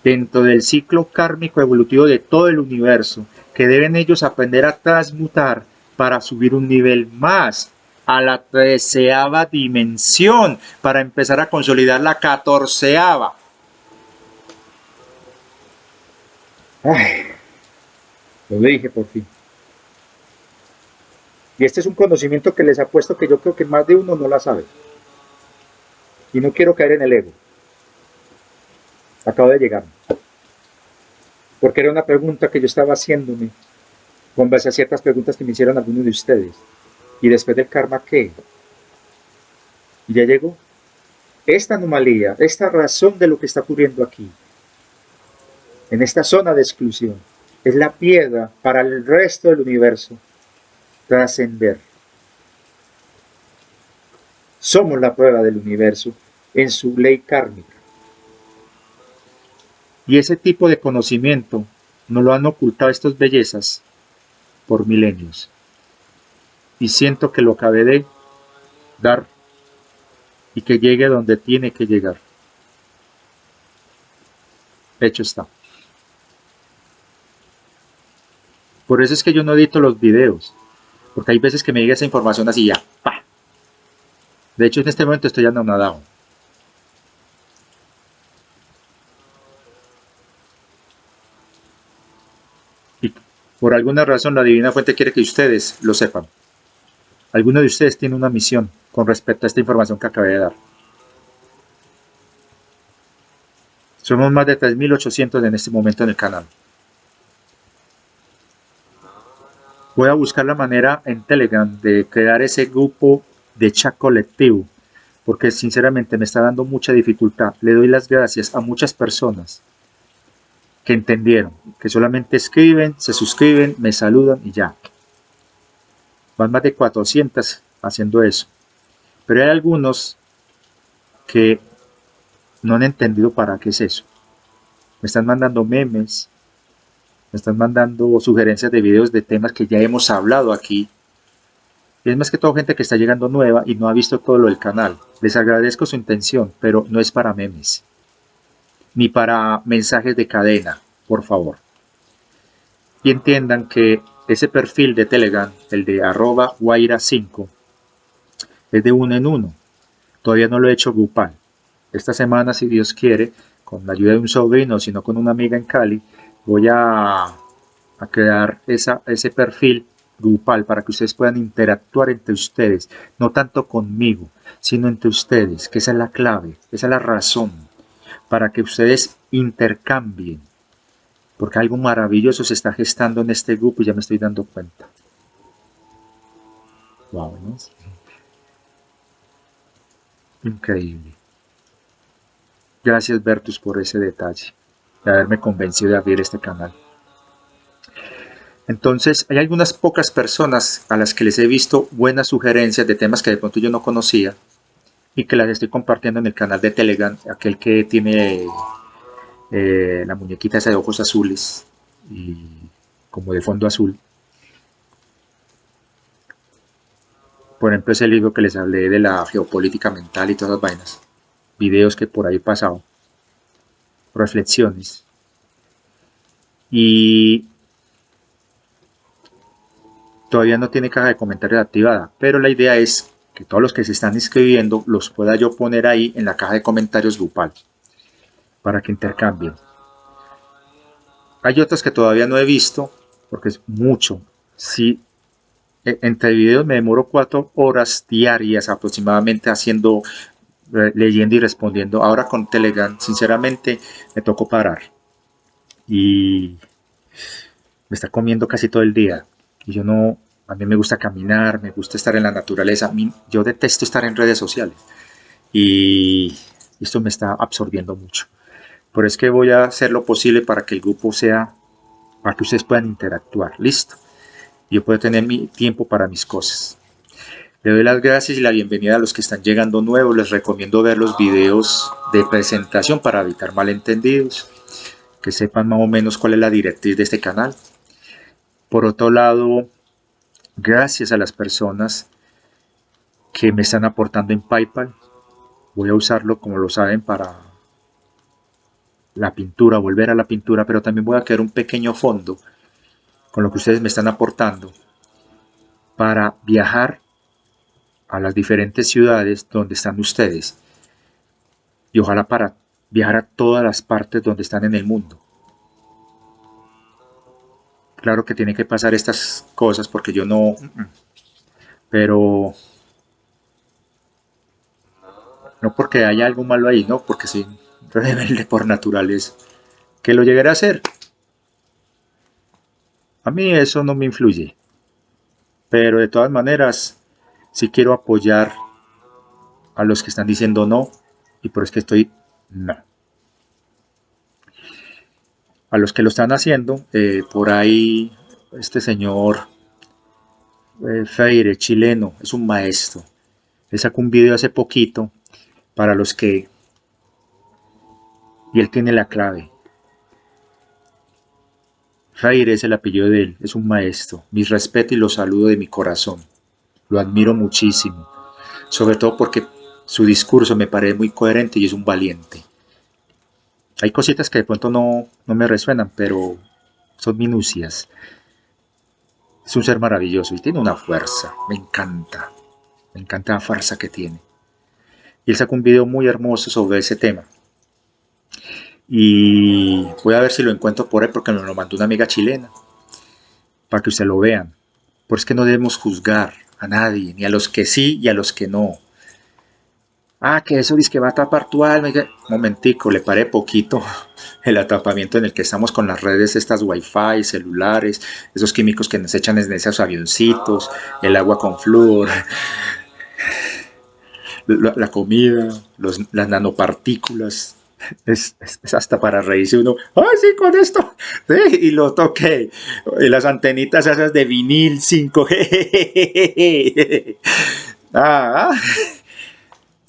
Speaker 1: dentro del ciclo kármico evolutivo de todo el universo, que deben ellos aprender a transmutar para subir un nivel más a la 13ª dimensión, para empezar a consolidar la 14ª. Ay, lo dije por fin. Y este es un conocimiento que les apuesto que yo creo que más de uno no la sabe. Y no quiero caer en el ego. Acabo de llegar. Porque era una pregunta que yo estaba haciéndome con base a ciertas preguntas que me hicieron algunos de ustedes. Y después del karma, ¿qué? Y ya llegó. Esta anomalía, esta razón de lo que está ocurriendo aquí, en esta zona de exclusión, es la piedra para el resto del universo trascender. Somos la prueba del universo en su ley kármica. Y ese tipo de conocimiento nos lo han ocultado estas bellezas por milenios. Y siento que lo acabé de dar y que llegue donde tiene que llegar. Hecho está. Por eso es que yo no edito los videos, porque hay veces que me llega esa información así ya, ¡pa! De hecho, en este momento estoy anonadado. Y por alguna razón la Divina Fuente quiere que ustedes lo sepan. Alguno de ustedes tiene una misión con respecto a esta información que acabé de dar. Somos más de 3.800 en este momento en el canal. Voy a buscar la manera en Telegram de crear ese grupo de chat colectivo, porque sinceramente me está dando mucha dificultad. Le doy las gracias a muchas personas que entendieron, que solamente escriben, se suscriben, me saludan y ya. Van más de 400 haciendo eso. Pero hay algunos que no han entendido para qué es eso. Me están mandando memes, me están mandando sugerencias de videos de temas que ya hemos hablado aquí. Y es más que todo gente que está llegando nueva y no ha visto todo lo del canal. Les agradezco su intención, pero no es para memes. Ni para mensajes de cadena, por favor. Y entiendan que ese perfil de Telegram, el de @guaira5, es de uno en uno. Todavía no lo he hecho grupal. Esta semana, si Dios quiere, con la ayuda de un sobrino, sino con una amiga en Cali, voy a crear ese perfil grupal para que ustedes puedan interactuar entre ustedes, no tanto conmigo, sino entre ustedes, que esa es la clave, esa es la razón, para que ustedes intercambien, porque algo maravilloso se está gestando en este grupo y ya me estoy dando cuenta. Wow, ¿no? Increíble. Gracias, Bertus, por ese detalle, de haberme convencido de abrir este canal. Entonces, hay algunas pocas personas a las que les he visto buenas sugerencias de temas que de pronto yo no conocía y que las estoy compartiendo en el canal de Telegram, aquel que tiene la muñequita esa de ojos azules y como de fondo azul. Por ejemplo, ese libro que les hablé de la geopolítica mental y todas las vainas. Videos que por ahí he pasado. Reflexiones. Y todavía no tiene caja de comentarios activada, pero la idea es que todos los que se están inscribiendo los pueda yo poner ahí en la caja de comentarios grupal para que intercambien. Hay otras que todavía no he visto porque es mucho. Si entre videos me demoro 4 horas diarias aproximadamente haciendo, leyendo y respondiendo. Ahora con Telegram, sinceramente, me tocó parar. Y me está comiendo casi todo el día. Y yo no, a mí me gusta caminar, me gusta estar en la naturaleza. Yo detesto estar en redes sociales. Y esto me está absorbiendo mucho. Por eso es que voy a hacer lo posible para que el grupo sea, para que ustedes puedan interactuar. Listo. Yo puedo tener mi tiempo para mis cosas. Le doy las gracias y la bienvenida a los que están llegando nuevos. Les recomiendo ver los videos de presentación para evitar malentendidos, que sepan más o menos cuál es la directriz de este canal. Por otro lado, gracias a las personas que me están aportando en PayPal. Voy a usarlo, como lo saben, para la pintura, volver a la pintura, pero también voy a crear un pequeño fondo con lo que ustedes me están aportando para viajar a las diferentes ciudades donde están ustedes y ojalá para viajar a todas las partes donde están en el mundo. Claro que tienen que pasar estas cosas porque yo no pero no porque haya algo malo ahí, no, porque soy rebelde por naturaleza. Que lo llegaré a hacer, a mí eso no me influye, pero de todas maneras, sí quiero apoyar a los que están diciendo no, y por eso que estoy no. A los que lo están haciendo, por ahí este señor Feire, chileno, es un maestro. Él sacó un video hace poquito para los que... Y él tiene la clave. Feire es el apellido de él, es un maestro. Mi respeto y lo saludo de mi corazón. Lo admiro muchísimo. Sobre todo porque su discurso me parece muy coherente y es un valiente. Hay cositas que de pronto no me resuenan, pero son minucias. Es un ser maravilloso y tiene una fuerza. Me encanta la fuerza que tiene. Y él sacó un video muy hermoso sobre ese tema. Y voy a ver si lo encuentro por ahí porque me lo mandó una amiga chilena. Para que ustedes lo vean. Por eso es que no debemos juzgar a nadie, ni a los que sí y a los que no. Ah, que eso dice que va a tapar tu alma. Momentico, le paré poquito el atapamiento en el que estamos con las redes, estas wifi, celulares, esos químicos que nos echan en esos avioncitos, el agua con flúor, la comida, las nanopartículas. Es hasta para reírse uno. ¡Ah, sí, con esto! Sí, y lo toqué. Y las antenitas esas de vinil 5G. Ah,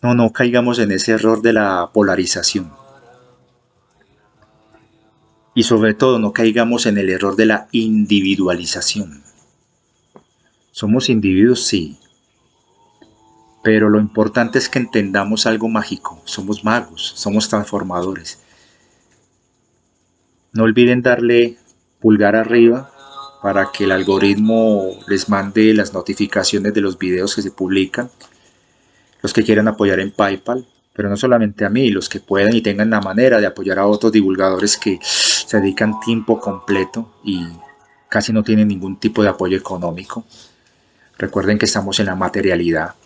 Speaker 1: no caigamos en ese error de la polarización. Y sobre todo no caigamos en el error de la individualización. Somos individuos, sí, pero lo importante es que entendamos algo mágico. Somos magos, somos transformadores. No olviden darle pulgar arriba para que el algoritmo les mande las notificaciones de los videos que se publican. Los que quieran apoyar en PayPal, pero no solamente a mí, los que puedan y tengan la manera de apoyar a otros divulgadores que se dedican tiempo completo y casi no tienen ningún tipo de apoyo económico. Recuerden que estamos en la materialidad.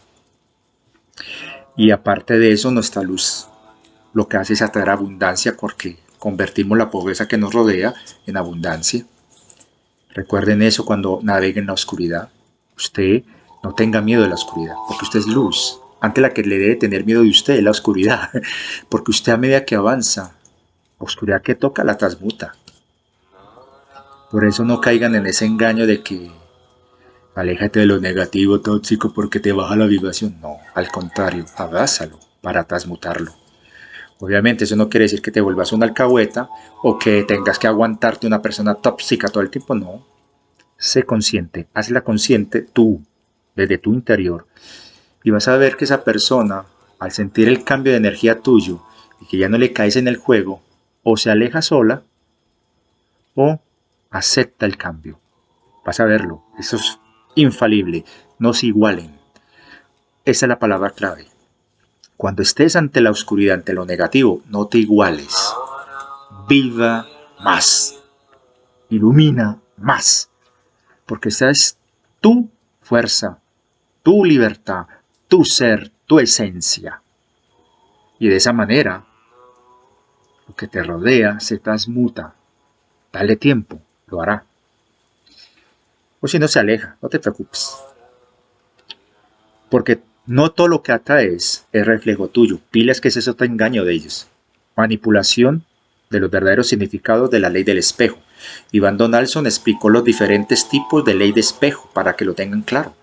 Speaker 1: Y aparte de eso, nuestra luz lo que hace es atraer abundancia porque convertimos la pobreza que nos rodea en abundancia. Recuerden eso cuando naveguen en la oscuridad. Usted no tenga miedo de la oscuridad, porque usted es luz. Antes la que le debe tener miedo de usted es la oscuridad, porque usted a medida que avanza, la oscuridad que toca la transmuta. Por eso no caigan en ese engaño de que aléjate de lo negativo tóxico porque te baja la vibración. No, al contrario, abrázalo para transmutarlo. Obviamente eso no quiere decir que te vuelvas una alcahueta o que tengas que aguantarte una persona tóxica todo el tiempo, no. Sé consciente, hazla consciente tú, desde tu interior, y vas a ver que esa persona, al sentir el cambio de energía tuyo y que ya no le caes en el juego, o se aleja sola o acepta el cambio. Vas a verlo, eso es infalible, no se igualen. Esa es la palabra clave. Cuando estés ante la oscuridad, ante lo negativo, no te iguales. Viva más. Ilumina más. Porque esa es tu fuerza, tu libertad, tu ser, tu esencia. Y de esa manera, lo que te rodea se transmuta. Dale tiempo, lo hará. O si no se aleja, no te preocupes. Porque no todo lo que atraes es reflejo tuyo. Pilas que ese es otro engaño de ellos. Manipulación de los verdaderos significados de la ley del espejo. Iván Donaldson explicó los diferentes tipos de ley de espejo para que lo tengan claro.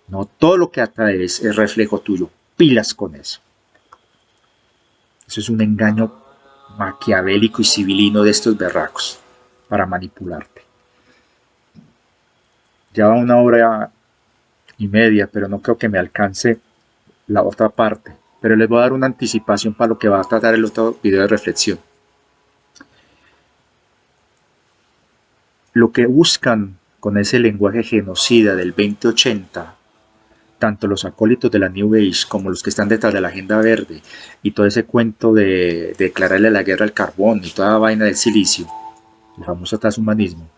Speaker 1: No todo lo que atraes es reflejo tuyo. Pilas con eso. Eso es un engaño maquiavélico y civilino de estos berracos para manipularte. Ya va 1 hora y media, pero no creo que me alcance la otra parte. Pero les voy a dar una anticipación para lo que va a tratar el otro video de reflexión. Lo que buscan con ese lenguaje genocida del 2080, tanto los acólitos de la New Age como los que están detrás de la Agenda Verde y todo ese cuento de declararle la guerra al carbón y toda la vaina del silicio, el famoso transhumanismo,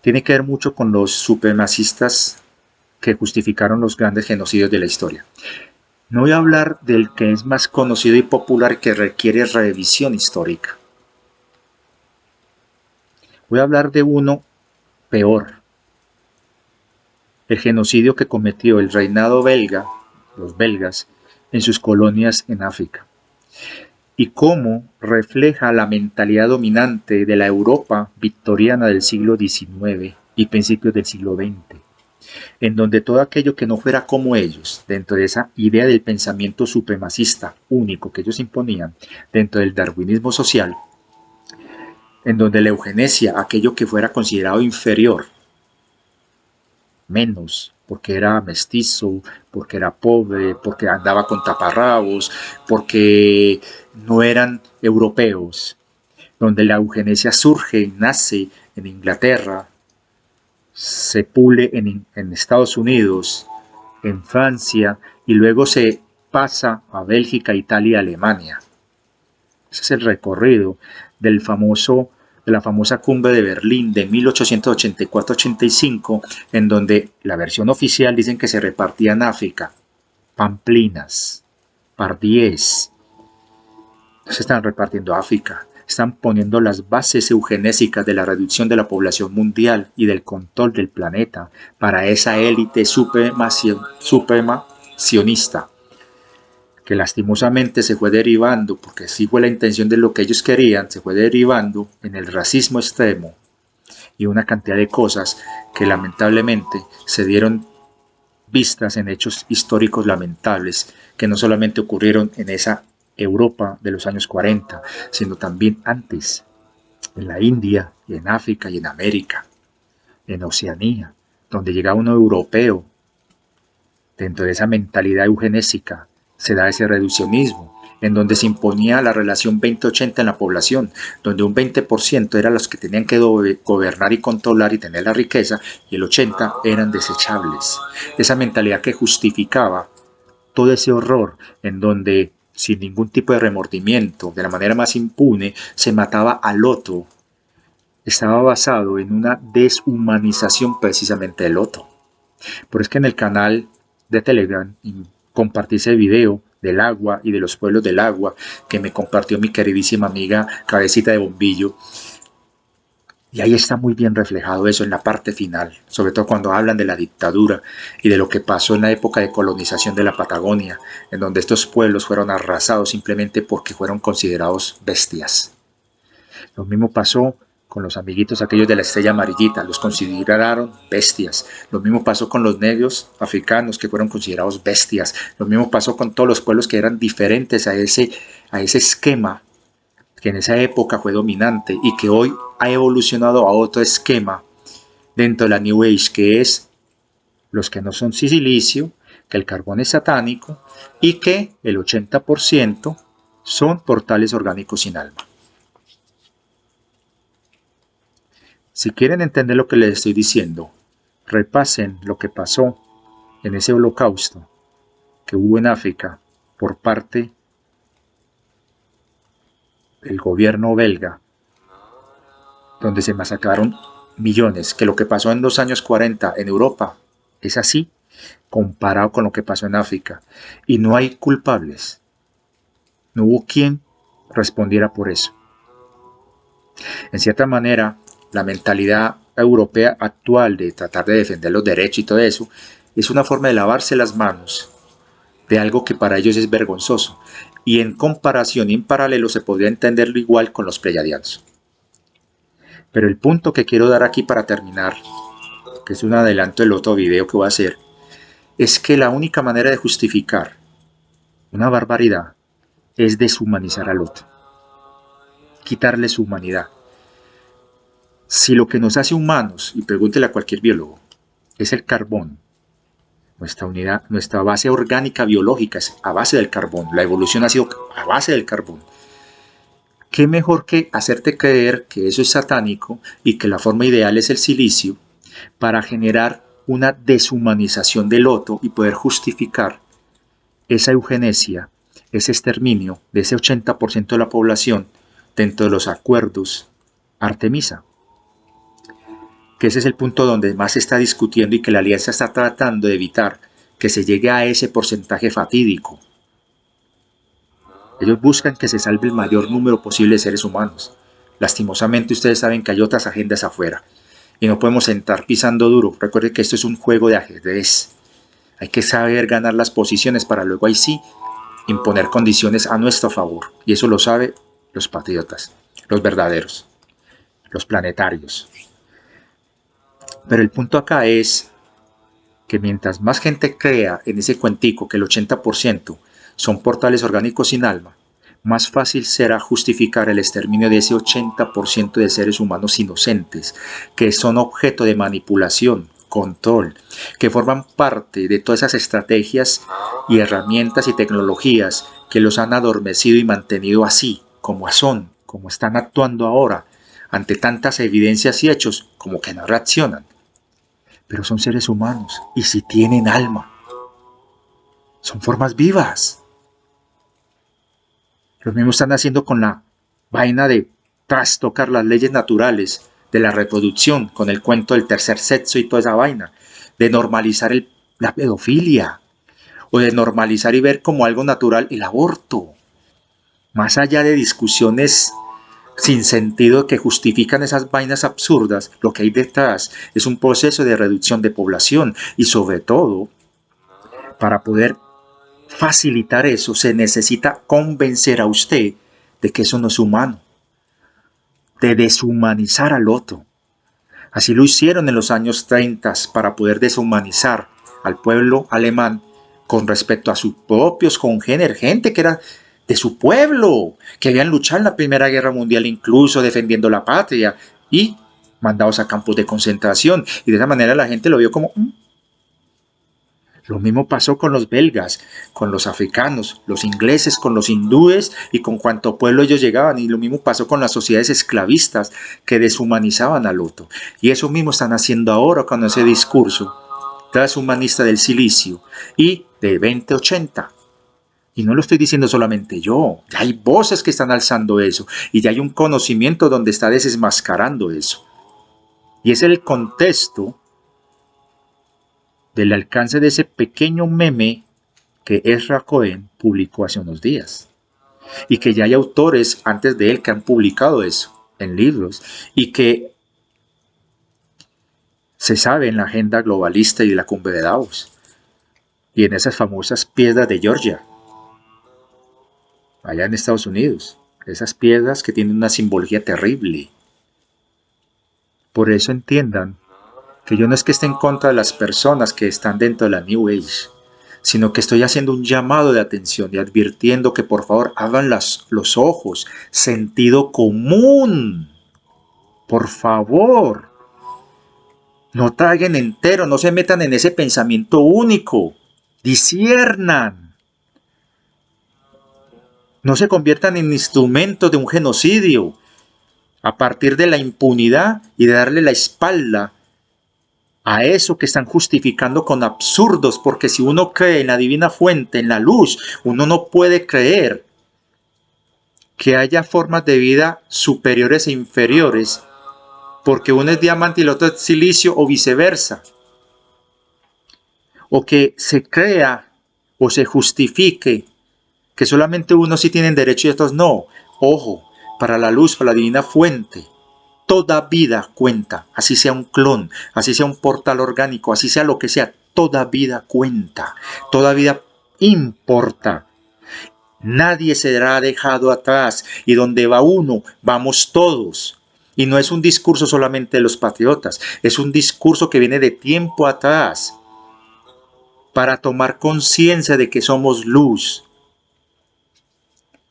Speaker 1: tiene que ver mucho con los supremacistas que justificaron los grandes genocidios de la historia. No voy a hablar del que es más conocido y popular y que requiere revisión histórica. Voy a hablar de uno peor. El genocidio que cometió el reinado belga, los belgas, en sus colonias en África. Y cómo refleja la mentalidad dominante de la Europa victoriana del siglo XIX y principios del siglo XX, en donde todo aquello que no fuera como ellos, dentro de esa idea del pensamiento supremacista único que ellos imponían, dentro del darwinismo social, en donde la eugenesia, aquello que fuera considerado inferior, menos, porque era mestizo, porque era pobre, porque andaba con taparrabos, porque no eran europeos, donde la eugenesia surge, nace en Inglaterra, se pule en Estados Unidos, en Francia, y luego se pasa a Bélgica, Italia, Alemania. Ese es el recorrido del de la famosa cumbre de Berlín de 1884-85, en donde la versión oficial dicen que se repartía en África pamplinas, pardíes. No se están repartiendo África, están poniendo las bases eugenésicas de la reducción de la población mundial y del control del planeta para esa élite supremacionista, que lastimosamente se fue derivando, porque sí fue la intención de lo que ellos querían, se fue derivando en el racismo extremo y una cantidad de cosas que lamentablemente se dieron vistas en hechos históricos lamentables que no solamente ocurrieron en esa Europa de los años 40, sino también antes, en la India y en África y en América, en Oceanía, donde llegaba uno europeo. Dentro de esa mentalidad eugenésica se da ese reduccionismo, en donde se imponía la relación 20-80 en la población, donde un 20% eran los que tenían que gobernar y controlar y tener la riqueza, y el 80% eran desechables. Esa mentalidad que justificaba todo ese horror, en donde sin ningún tipo de remordimiento, de la manera más impune, se mataba al otro, estaba basado en una deshumanización precisamente del otro. Por eso es que en el canal de Telegram compartí ese video del agua y de los pueblos del agua que me compartió mi queridísima amiga Cabecita de Bombillo. Y ahí está muy bien reflejado eso en la parte final, sobre todo cuando hablan de la dictadura y de lo que pasó en la época de colonización de la Patagonia, en donde estos pueblos fueron arrasados simplemente porque fueron considerados bestias. Lo mismo pasó con los amiguitos aquellos de la estrella amarillita, los consideraron bestias. Lo mismo pasó con los negros africanos que fueron considerados bestias. Lo mismo pasó con todos los pueblos que eran diferentes a ese esquema que en esa época fue dominante y que hoy ha evolucionado a otro esquema dentro de la New Age, que es los que no son silicio, que el carbón es satánico y que el 80% son portales orgánicos sin alma. Si quieren entender lo que les estoy diciendo, repasen lo que pasó en ese holocausto que hubo en África por parte del gobierno belga, donde se masacraron millones, que lo que pasó en los años 40 en Europa es así, comparado con lo que pasó en África. Y no hay culpables. No hubo quien respondiera por eso. En cierta manera, la mentalidad europea actual de tratar de defender los derechos y todo eso, es una forma de lavarse las manos de algo que para ellos es vergonzoso. Y en comparación y en paralelo se podría entenderlo igual con los pleyadianos. Pero el punto que quiero dar aquí para terminar, que es un adelanto del otro video que voy a hacer, es que la única manera de justificar una barbaridad es deshumanizar al otro, quitarle su humanidad. Si lo que nos hace humanos, y pregúntele a cualquier biólogo, es el carbón, nuestra unidad, nuestra base orgánica biológica es a base del carbón, la evolución ha sido a base del carbón. ¿Qué mejor que hacerte creer que eso es satánico y que la forma ideal es el silicio para generar una deshumanización del otro y poder justificar esa eugenesia, ese exterminio de ese 80% de la población dentro de los acuerdos Artemisa? que ese es el punto donde más se está discutiendo y que la alianza está tratando de evitar que se llegue a ese porcentaje fatídico. Ellos buscan que se salve el mayor número posible de seres humanos. Lastimosamente ustedes saben que hay otras agendas afuera y no podemos entrar pisando duro. Recuerden que esto es un juego de ajedrez. Hay que saber ganar las posiciones para luego ahí sí imponer condiciones a nuestro favor. Y eso lo saben los patriotas, los verdaderos, los planetarios. Pero el punto acá es que mientras más gente crea en ese cuentico que el 80% son portales orgánicos sin alma, más fácil será justificar el exterminio de ese 80% de seres humanos inocentes, que son objeto de manipulación, control, que forman parte de todas esas estrategias y herramientas y tecnologías que los han adormecido y mantenido así, como son, como están actuando ahora, ante tantas evidencias y hechos, como que no reaccionan. Pero son seres humanos, y si tienen alma, son formas vivas. Los mismos están haciendo con la vaina de trastocar las leyes naturales de la reproducción, con el cuento del tercer sexo y toda esa vaina, de normalizar la pedofilia, o de normalizar y ver como algo natural el aborto. Más allá de discusiones sin sentido que justifican esas vainas absurdas, lo que hay detrás es un proceso de reducción de población y sobre todo, para poder facilitar eso, se necesita convencer a usted de que eso no es humano, de deshumanizar al otro. Así lo hicieron en los años 30 para poder deshumanizar al pueblo alemán con respecto a sus propios congéneres, gente que era de su pueblo, que habían luchado en la Primera Guerra Mundial incluso defendiendo la patria y mandados a campos de concentración. Y de esa manera la gente lo vio como... Lo mismo pasó con los belgas, con los africanos, los ingleses, con los hindúes y con cuanto pueblo ellos llegaban. Y lo mismo pasó con las sociedades esclavistas que deshumanizaban al otro. Y eso mismo están haciendo ahora con ese discurso transhumanista del silicio y de 2080. Y no lo estoy diciendo solamente yo, ya hay voces que están alzando eso y ya hay un conocimiento donde está desmascarando eso. Y es el contexto del alcance de ese pequeño meme que Ezra Cohen publicó hace unos días. Y que ya hay autores antes de él que han publicado eso en libros y que se sabe en la agenda globalista y de la cumbre de Davos y en esas famosas piedras de Georgia, allá en Estados Unidos. Esas piedras que tienen una simbología terrible. Por eso entiendan que yo no es que esté en contra de las personas que están dentro de la New Age, sino que estoy haciendo un llamado de atención y advirtiendo que por favor abran los ojos, sentido común. Por favor, no traguen entero, no se metan en ese pensamiento único, disciernan. No se conviertan en instrumentos de un genocidio a partir de la impunidad y de darle la espalda a eso que están justificando con absurdos, porque si uno cree en la divina fuente, en la luz, uno no puede creer que haya formas de vida superiores e inferiores, porque uno es diamante y el otro es silicio o viceversa. O que se crea o se justifique que solamente unos sí tienen derecho y otros no. Ojo, para la luz, para la divina fuente, toda vida cuenta, así sea un clon, así sea un portal orgánico, así sea lo que sea, toda vida cuenta, toda vida importa. Nadie será dejado atrás y donde va uno, vamos todos. Y no es un discurso solamente de los patriotas, es un discurso que viene de tiempo atrás para tomar conciencia de que somos luz.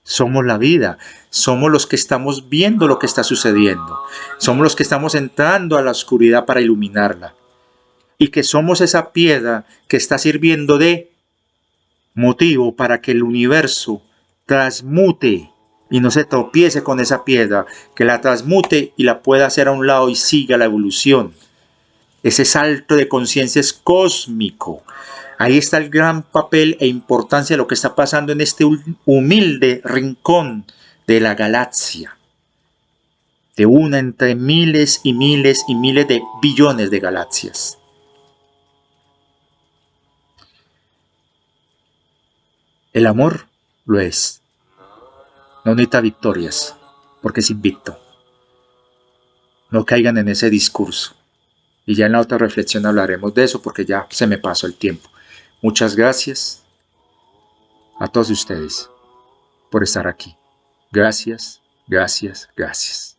Speaker 1: Somos la vida, somos los que estamos viendo lo que está sucediendo, somos los que estamos entrando a la oscuridad para iluminarla y que somos esa piedra que está sirviendo de motivo para que el universo transmute y no se tropiece con esa piedra, que la transmute y la pueda hacer a un lado y siga la evolución. Ese salto de conciencia es cósmico. Ahí está el gran papel e importancia de lo que está pasando en este humilde rincón de la galaxia. de una entre miles y miles y miles de billones de galaxias. El amor lo es. No necesita victorias, porque es invicto. No caigan en ese discurso. Y ya en la otra reflexión hablaremos de eso porque ya se me pasó el tiempo. Muchas gracias a todos ustedes por estar aquí. Gracias, gracias, gracias.